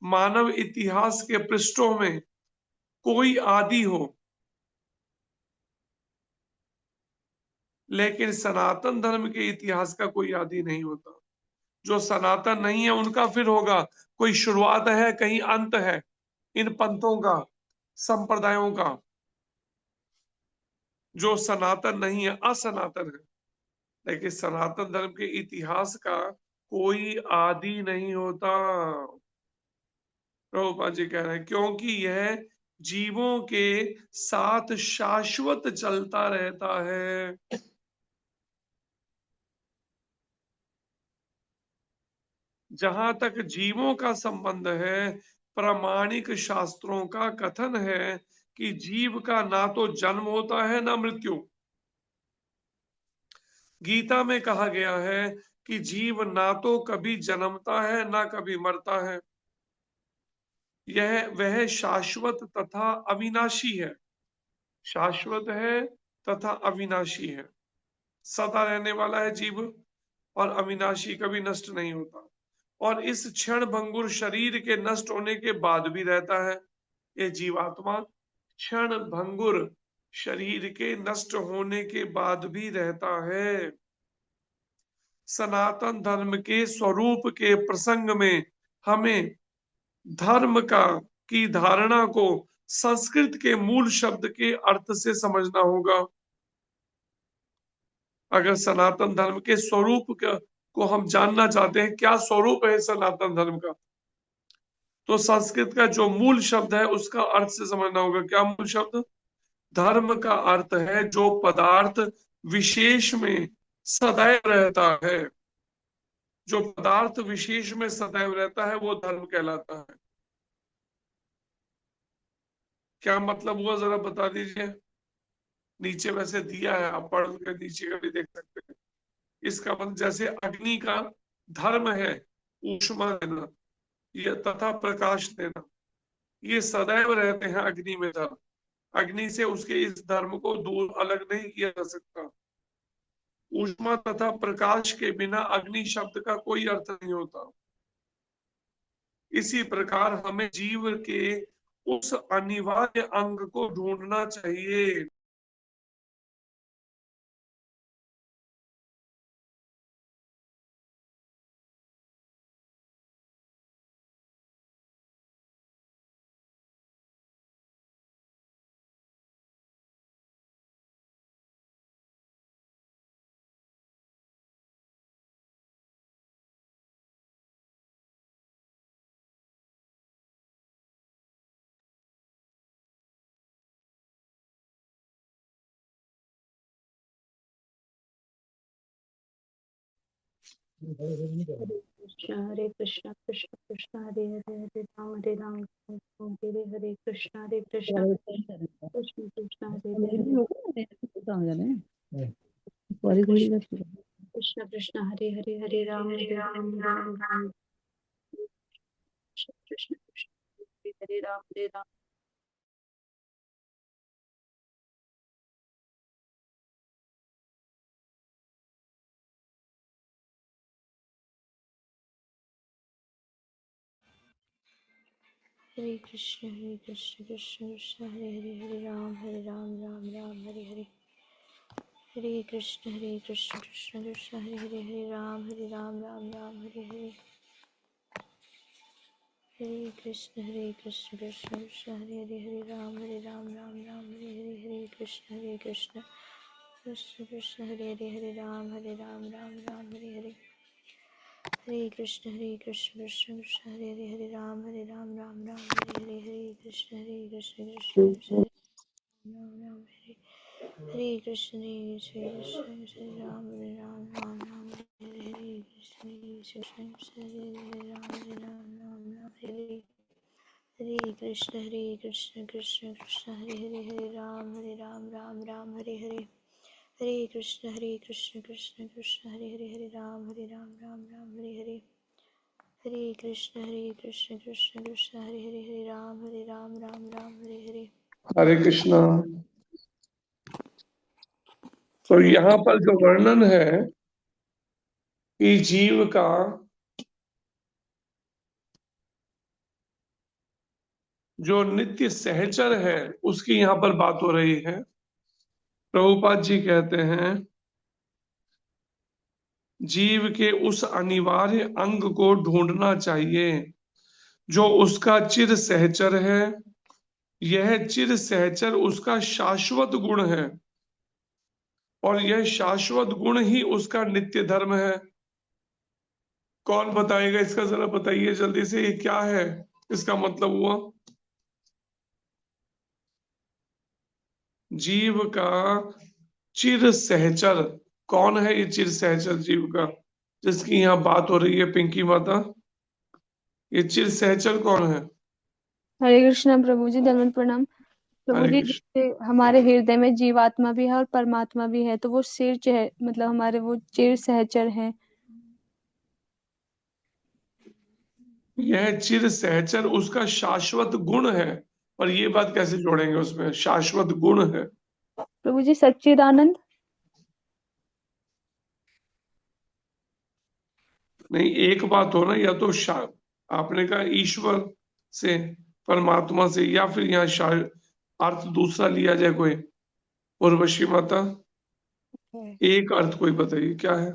मानव इतिहास के पृष्ठों में कोई आदि हो, लेकिन सनातन धर्म के इतिहास का कोई आदि नहीं होता। जो सनातन नहीं है उनका फिर होगा, कोई शुरुआत है कहीं अंत है इन पंथों का, संप्रदायों का। जो सनातन नहीं है असनातन है, लेकिन सनातन धर्म के इतिहास का कोई आदि नहीं होता। प्रभुपाद जी कह रहे हैं क्योंकि यह जीवों के साथ शाश्वत चलता रहता है। जहां तक जीवों का संबंध है, प्रामाणिक शास्त्रों का कथन है कि जीव का ना तो जन्म होता है ना मृत्यु। गीता में कहा गया है कि जीव ना तो कभी जन्मता है ना कभी मरता है, वह शाश्वत तथा अविनाशी है। शाश्वत है तथा अविनाशी है, सदा रहने वाला है जीव, और अविनाशी कभी नष्ट नहीं होता, और इस क्षण भंगुर शरीर के नष्ट होने के बाद भी रहता है। ये जीवात्मा क्षण भंगुर शरीर के नष्ट होने के बाद भी रहता है। सनातन धर्म के स्वरूप के प्रसंग में हमें धर्म की धारणा को संस्कृत के मूल शब्द के अर्थ से समझना होगा। अगर सनातन धर्म के स्वरूप को हम जानना चाहते हैं, क्या स्वरूप है सनातन धर्म का, तो संस्कृत का जो मूल शब्द है उसका अर्थ से समझना होगा। क्या मूल शब्द? धर्म का अर्थ है जो पदार्थ विशेष में सदैव रहता है। जो पदार्थ विशेष में सदैव रहता है वो धर्म कहलाता है। क्या मतलब हुआ जरा बता दीजिए। नीचे वैसे दिया है, आप पढ़ के नीचे का भी देख सकते हैं। इसका मतलब जैसे अग्नि का धर्म है ऊष्मा देना, ये तथा प्रकाश देना, ये सदैव रहते हैं अग्नि में धर्म। अग्नि से उसके इस धर्म को दूर अलग नहीं किया जा सकता। ऊष्मा तथा प्रकाश के बिना अग्नि शब्द का कोई अर्थ नहीं होता। इसी प्रकार हमें जीव के उस अनिवार्य अंग को ढूंढना चाहिए। हरे कृष्णा कृष्ण कृष्ण हरे हरे हरे राम हरे हरे कृष्णा कृष्ण कृष्ण हरे हरे कृष्ण कृष्ण हरे हरे हरे राम राम राम कृष्ण कृष्ण हरे राम। हरे कृष्ण कृष्ण कृष्ण हरे हरे राम राम राम हरे हरे। हरे कृष्ण कृष्ण कृष्ण हरे हरे राम राम राम हरे हरे। हरे कृष्ण कृष्ण कृष्ण हरे हरे राम राम राम हरे हरे। हरे कृष्ण कृष्ण कृष्ण हरे हरे राम राम हरे हरे। हरे कृष्ण कृष्ण कृष्ण हरे हरे राम राम राम हरे हरे। हरे कृष्ण कृष्ण कृष्ण राम राम हरे। हरे कृष्ण कृष्ण राम राम हरे हरे। कृष्ण कृष्ण हरे राम हरे। हरे कृष्ण कृष्ण कृष्ण हरे राम राम हरे हरे। हरे कृष्ण कृष्ण कृष्ण हरे राम राम हरे हरे। हरे कृष्ण कृष्ण कृष्ण हरे राम राम हरे हरे। हरे कृष्णा। तो यहाँ पर जो वर्णन है कि जीव का जो नित्य सहचर है उसकी यहाँ पर बात हो रही है। प्रभुपाद जी कहते हैं जीव के उस अनिवार्य अंग को ढूंढना चाहिए जो उसका चिर सहचर है। यह चिर सहचर उसका शाश्वत गुण है और यह शाश्वत गुण ही उसका नित्य धर्म है। कौन बताएगा इसका, जरा बताइए जल्दी से, ये क्या है, इसका मतलब हुआ। जीव का चिर सहचर कौन है? ये चिर सहचर जीव का जिसकी यहाँ बात हो रही है पिंकी माता, ये चिर सहचर कौन है? हरे कृष्ण प्रभु जी, दंडवत प्रणाम। प्रभु हरे जी, कृष्ण। जैसे हमारे हृदय में जीवात्मा भी है और परमात्मा भी है, तो वो मतलब हमारे वो चिर सहचर हैं। यह चिर सहचर उसका शाश्वत गुण है, और ये बात कैसे जोड़ेंगे उसमें, शाश्वत गुण है। प्रभु जी, सच्चिदानंद। नहीं, एक बात हो ना, या तो आपने कहा ईश्वर से, परमात्मा से, या फिर यहाँ अर्थ दूसरा लिया जाए कोई। उर्वशी माता, एक अर्थ कोई बताइए क्या है।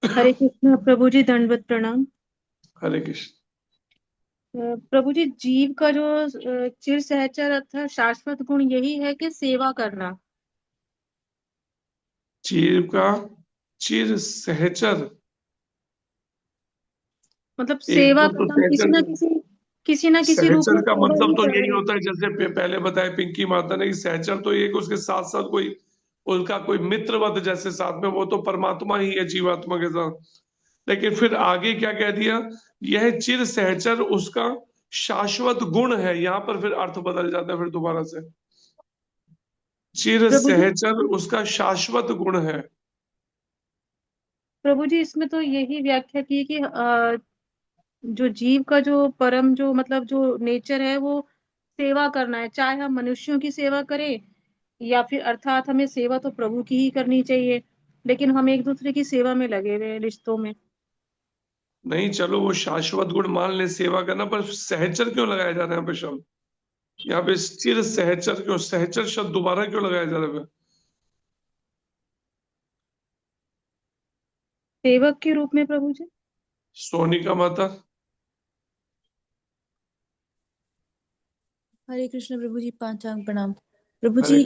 हरे कृष्ण प्रभु जी, दंडवत प्रणाम। हरे कृष्ण। प्रभु जी, जीव का जो चिर सहचर अर्थात शाश्वत गुण यही है कि सेवा करना। जीव का चिर सहचर, मतलब एक सेवा तो करना, सहचर, किसी ना किसी रूप सहचर में का सेवा मतलब ही तो कर यही रहे हैं। होता है जैसे पहले बताया पिंकी माता ने कि सहचर तो एक उसके साथ साथ कोई उनका कोई मित्रवत जैसे साथ में, वो तो परमात्मा ही है जीवात्मा के साथ। लेकिन फिर आगे क्या कह दिया, यह चिर सहचर उसका शाश्वत गुण है, यहाँ पर फिर अर्थ बदल जाता है फिर दोबारा से। चिर प्रभु जी सहचर उसका शाश्वत गुण है। प्रभु जी इसमें तो यही व्याख्या की कि जो जीव का जो परम जो मतलब जो नेचर है वो सेवा करना है, चाहे हम मनुष्यों की सेवा करें या फिर अर्थात हमें सेवा तो प्रभु की ही करनी चाहिए, लेकिन हम एक दूसरे की सेवा में लगे हुए हैं रिश्तों में। नहीं, चलो वो शाश्वत गुण मान ले, सेवा करना, पर सहचर क्यों लगाया जा रहा है यहाँ पे शब्द? यहाँ पे चिर सहचर क्यों, सहचर शब्द दोबारा क्यों लगाया जा रहा है? सेवक के रूप में प्रभु जी। सोनिका माता। हरे कृष्ण प्रभु जी, पांचांग प्रणाम। प्रभु हरे जी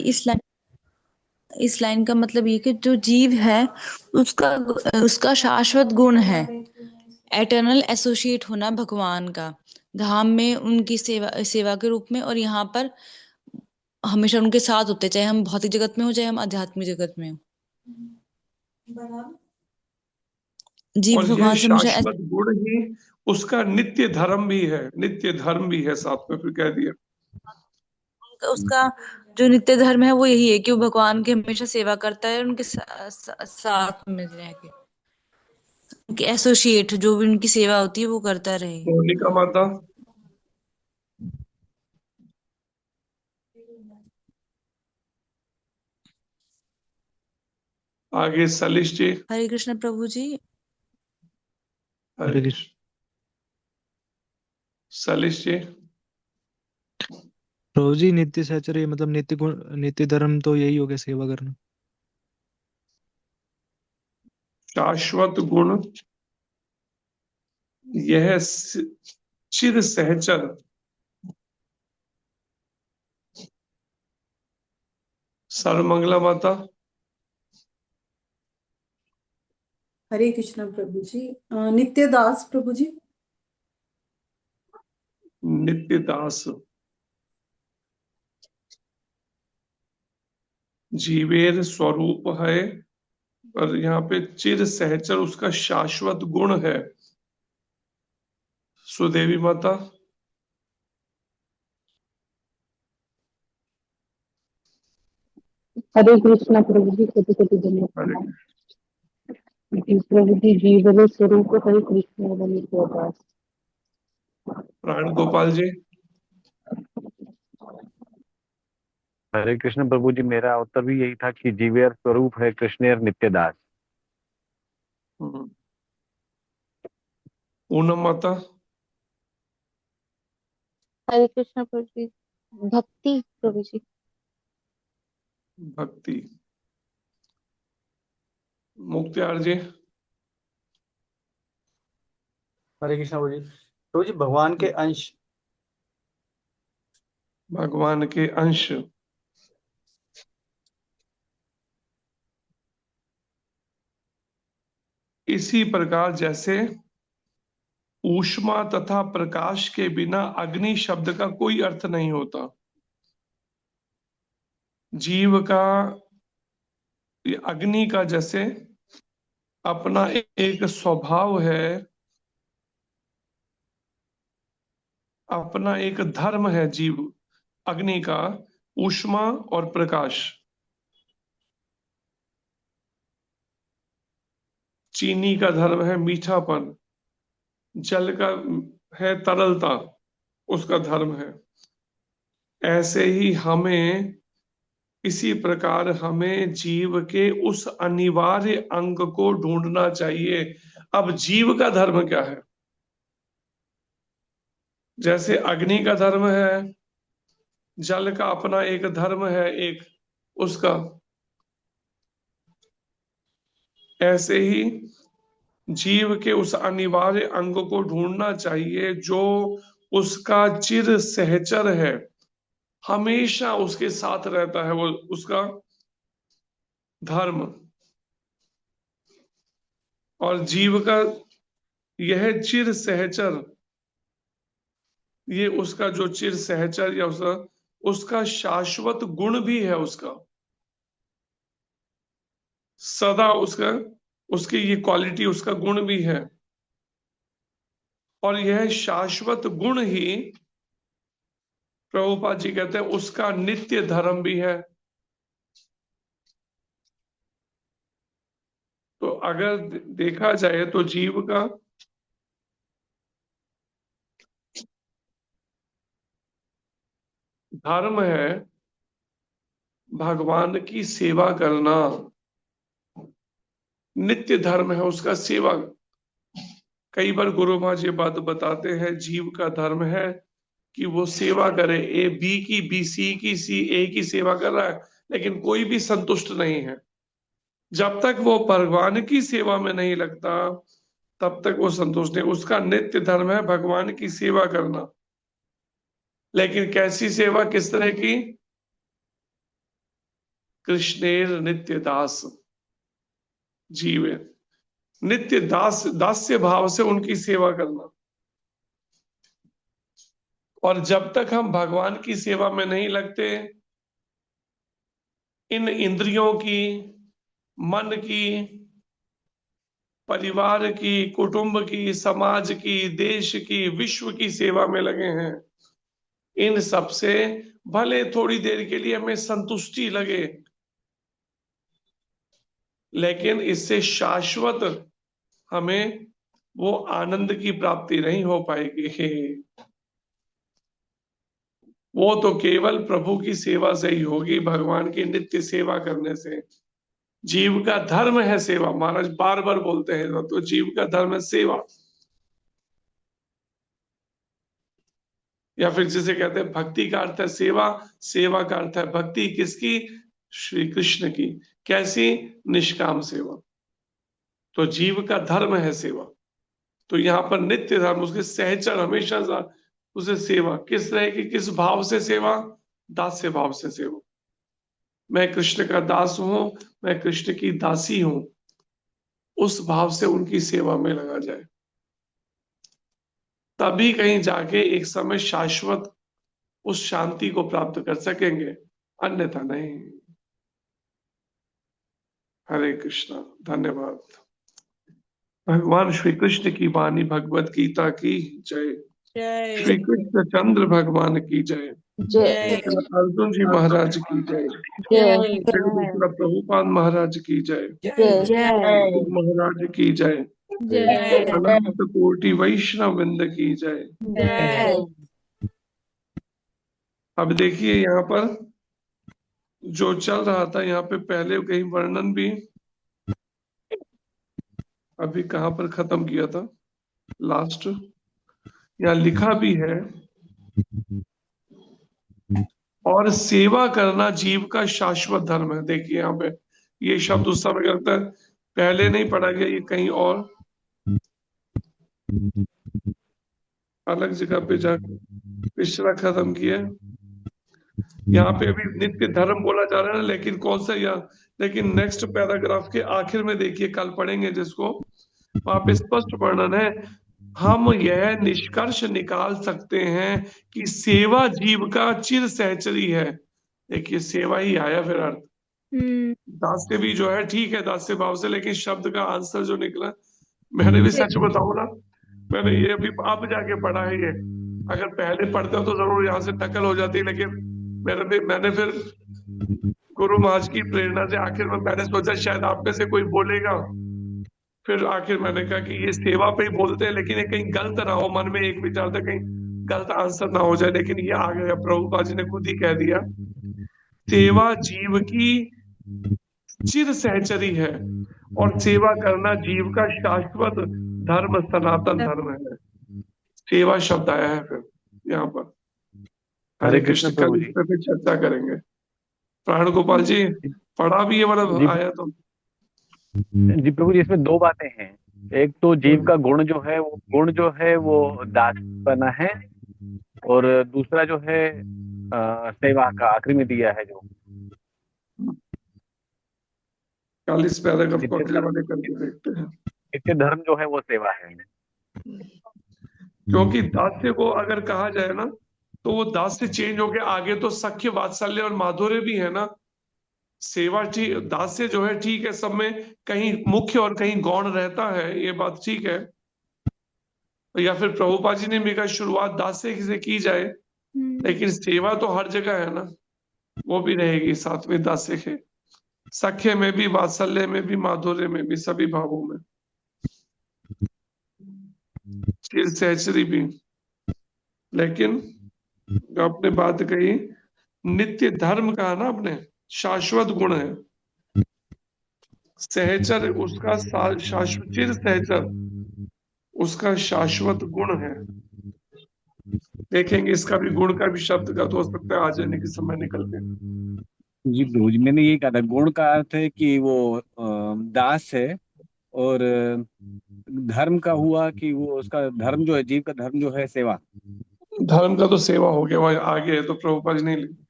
इस लाइन का मतलब ये कि जो जीव है उसका उसका शाश्वत गुण है एटर्नल एसोसिएट होना भगवान का, धाम में उनकी सेवा के रूप में, और यहाँ पर हमेशा उनके साथ होते, चाहे हम भौतिक जगत में हो चाहे हम आध्यात्मिक जगत में हो। जीव और यह भगवान से हमेशा शाश्वत गुण ही उसका नित्य धर्म भी है, नित्य धर्म भी है, साथ में फिर कह दिया। उसका जो नित्य धर्म है वो यही है कि वो भगवान की हमेशा सेवा करता है, उनके साथ में रह के उनके एसोसिएट जो भी उनकी सेवा होती है वो करता रहे। सोनिका माता। आगे सलिश जी। हरे कृष्ण प्रभु जी। हरे कृष्ण। सलिश जी। प्रभु जी नित्य सहचर्य मतलब नित्य गुण, नित्य धर्म तो यही हो गया, सेवा करना। शाश्वत गुण यह चिर सहचर। सर्वमंगला माता। हरे कृष्ण प्रभु जी। नित्य दास प्रभु जी। नित्य दास जीवेर स्वरूप है, पर यहाँ पे चिर सहचर उसका शाश्वत गुण है। सुदेवी माता। हरे कृष्ण प्रभु जी, कोटि कोटि धन्यवाद प्रभु जी। जीवन स्वरूप हरे कृष्ण नित्य दास। प्राण गोपाल जी। हरे कृष्ण प्रभु जी, मेरा उत्तर भी यही था कि जीवेर स्वरूप है कृष्णेर नित्यदास। पूनम माता। हरे कृष्ण प्रभु जी। भक्ति प्रभु जी। भक्ति। मुक्तियार जी। हरे कृष्ण प्रभु जी। प्रभु जी भगवान के अंश। भगवान के अंश। इसी प्रकार जैसे ऊष्मा तथा प्रकाश के बिना अग्नि शब्द का कोई अर्थ नहीं होता। जीव का अग्नि का जैसे अपना एक स्वभाव है, अपना एक धर्म है जीव अग्नि का, ऊष्मा और प्रकाश। चीनी का धर्म है मीठापन, जल का है तरलता, उसका धर्म है। ऐसे ही हमें, इसी प्रकार हमें जीव के उस अनिवार्य अंग को ढूंढना चाहिए। अब जीव का धर्म क्या है? जैसे अग्नि का धर्म है, जल का अपना एक धर्म है, एक उसका, ऐसे ही जीव के उस अनिवार्य अंग को ढूंढना चाहिए जो उसका चिर सहचर है, हमेशा उसके साथ रहता है, वो उसका धर्म। और जीव का यह चिर सहचर, ये उसका जो चिर सहचर या उसका शाश्वत गुण भी है, उसका सदा उसका, उसकी ये क्वालिटी, उसका गुण भी है। और यह शाश्वत गुण ही प्रभुपाद जी कहते हैं उसका नित्य धर्म भी है। तो अगर देखा जाए तो जीव का धर्म है भगवान की सेवा करना, नित्य धर्म है उसका सेवा। कई बार गुरु महाराज ये बात बताते हैं, जीव का धर्म है कि वो सेवा करे। ए बी की बी, सी की सी, ए की सेवा कर रहा है, लेकिन कोई भी संतुष्ट नहीं है। जब तक वो भगवान की सेवा में नहीं लगता तब तक वो संतुष्ट नहीं। उसका नित्य धर्म है भगवान की सेवा करना। लेकिन कैसी सेवा, किस तरह की? कृष्णेर नित्य दास जीवे, नित्य दास्य भाव से उनकी सेवा करना। और जब तक हम भगवान की सेवा में नहीं लगते, इन इंद्रियों की, मन की, परिवार की, कुटुंब की, समाज की, देश की, विश्व की सेवा में लगे हैं, इन सब से भले थोड़ी देर के लिए हमें संतुष्टि लगे, लेकिन इससे शाश्वत हमें वो आनंद की प्राप्ति नहीं हो पाएगी। वो तो केवल प्रभु की सेवा से ही होगी, भगवान की नित्य सेवा करने से। जीव का धर्म है सेवा, महाराज बार बार बोलते हैं, तो जीव का धर्म है सेवा। या फिर जिसे कहते हैं भक्ति का अर्थ है सेवा, सेवा का अर्थ है भक्ति। किसकी? श्री कृष्ण की। कैसी? निष्काम सेवा। तो जीव का धर्म है सेवा। तो यहाँ पर नित्य धर्म, उसके सहचर हमेशा उसे सेवा। किस तरह की, किस भाव से सेवा? दास्य भाव से सेवा। मैं कृष्ण का दास हूं, मैं कृष्ण की दासी हूं, उस भाव से उनकी सेवा में लगा जाए, तभी कहीं जाके एक समय शाश्वत उस शांति को प्राप्त कर सकेंगे, अन्यथा नहीं। हरे कृष्णा। धन्यवाद। भगवान श्री कृष्ण की वाणी भगवत गीता की जय। श्री कृष्ण चंद्र भगवान की जय। अर्जुन जी महाराज की जय। प्रभुपाद महाराज की जय। महाराज की जय। अनंत कोटि वैष्णव वृंद की जय। अब देखिए यहाँ पर जो चल रहा था, यहाँ पे पहले कहीं वर्णन भी, अभी कहाँ पर खत्म किया था, लास्ट यहाँ लिखा भी है, और सेवा करना जीव का शाश्वत धर्म है। देखिए यहाँ पे ये शब्द उस समय करता है, पहले नहीं पढ़ा गया, ये कहीं और अलग जगह पे जाकर पिछड़ा खत्म किया। यहाँ पे अभी नित्य धर्म बोला जा रहा है, लेकिन कौन सा यहाँ, लेकिन नेक्स्ट पैराग्राफ के आखिर में देखिए, कल पढ़ेंगे जिसको, वहां पे स्पष्ट वर्णन है। हम यह निष्कर्ष निकाल सकते हैं कि सेवा जीव का चिर सहचरी है। देखिए सेवा ही आया फिर अर्थ। दास्य भी जो है ठीक है, दास्य भाव से, लेकिन शब्द का आंसर जो निकला, मैंने भी सच बताऊं ना, मैंने ये अभी अब जाके पढ़ा है। ये अगर पहले पढ़ते हो तो जरूर यहाँ से टकल हो जाती, लेकिन मैंने फिर गुरु महाराज की प्रेरणा से आखिर में मैंने सोचा शायद आप में से कोई बोलेगा, फिर आखिर मैंने कहा कि ये सेवा पे ही बोलते हैं, लेकिन ये कहीं गलत ना हो, मन में एक विचार था कहीं गलत आंसर ना हो जाए, लेकिन ये आ गया, प्रभुपाद जी ने खुद ही कह दिया, सेवा जीव की चिर सहचरी है और सेवा करना जीव का शाश्वत धर्म, सनातन धर्म है। सेवा शब्द आया है फिर यहाँ पर। हरे कृष्ण। कल इस पे चर्चा करेंगे। प्राण गोपाल जी पढ़ा भी ये वाला आया तो? जी प्रभु जी, इसमें दो बातें हैं। एक तो जीव का गुण जो है वो दासपना है, और दूसरा जो है सेवा का आखिरी में दिया है जो। कल इस पैराग्राफ को अगले वाले करके देखते हैं। नित्य धर्म जो है वो सेवा है, क्योंकि दास्य को अगर कहा जाए ना, तो वो दास्य चेंज हो गया, आगे तो सख्य, वात्सल्य और माधुर्य भी है ना। सेवा ठीक, दास्य जो है ठीक है, सब में कहीं मुख्य और कहीं गौण रहता है, ये बात ठीक है, या फिर प्रभुपाद जी ने भी कहा शुरुआत दास्य से की जाए, लेकिन सेवा तो हर जगह है ना, वो भी रहेगी साथ में दास्य के, सख्य में भी, वात्सल्य में भी, माधुर्य में भी, सभी भावों में, चिर सहचरी भी। लेकिन जो आपने बात कही, नित्य धर्म कहा ना आपने, शाश्वत गुण है सहचर, उसका शाश्वत, चिर सहचर उसका शाश्वत गुण है। देखेंगे इसका भी, गुण का भी शब्द का तो हो सकता है आ जाने के समय निकल के। जी प्रभु जी, मैंने ये कहा था, गुण का अर्थ है कि वो दास है, और धर्म का हुआ कि वो उसका धर्म जो है, जीव का धर्म जो है सेवा। धर्म का तो सेवा हो गया, वहां आगे है तो प्रभुपाद जी नहीं लिखे।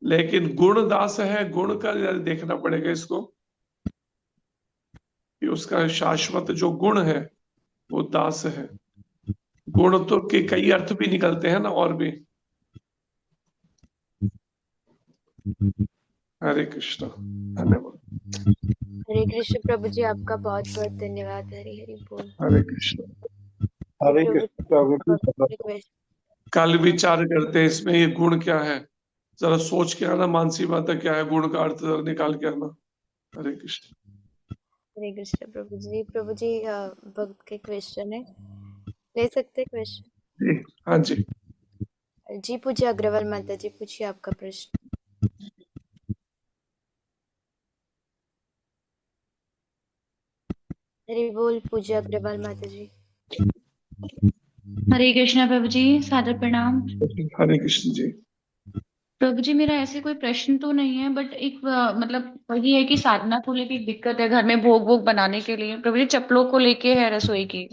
लेकिन गुण दास है, गुण का देखना पड़ेगा इसको कि उसका शाश्वत जो गुण है वो दास है। गुण तो के कई अर्थ भी निकलते हैं ना, और भी। हरे कृष्ण, धन्यवाद। हरे कृष्ण प्रभु जी, आपका बहुत बहुत धन्यवाद। हरि हरि बोल। हरे कृष्ण। हरे कृष्ण। रिक्वेस्ट। कल विचार करते हैं इसमें, ये गुण क्या है, जरा सोच के आना, मानसी माता क्या है, गुण का अर्थ जरा निकाल के आना। हरे कृष्ण। हरे कृष्ण प्रभु जी। प्रभु जी, भक्त के क्वेश्चन है, ले सकते क्वेश्चन? जी हाँ जी। जी पूज्य अग्रवाल माता जी, पूछिए आपका प्रश्न। हरि बोल पूज्य अग्रवाल माता जी। हरे कृष्णा प्रभु जी, सादर प्रणाम। हरे कृष्ण जी। प्रभु जी, मेरा ऐसे कोई प्रश्न तो नहीं है, बट एक मतलब वही है कि साधना को लेके एक दिक्कत है घर में, भोग वोग बनाने के लिए प्रभु जी, चप्पलों को लेके है रसोई की।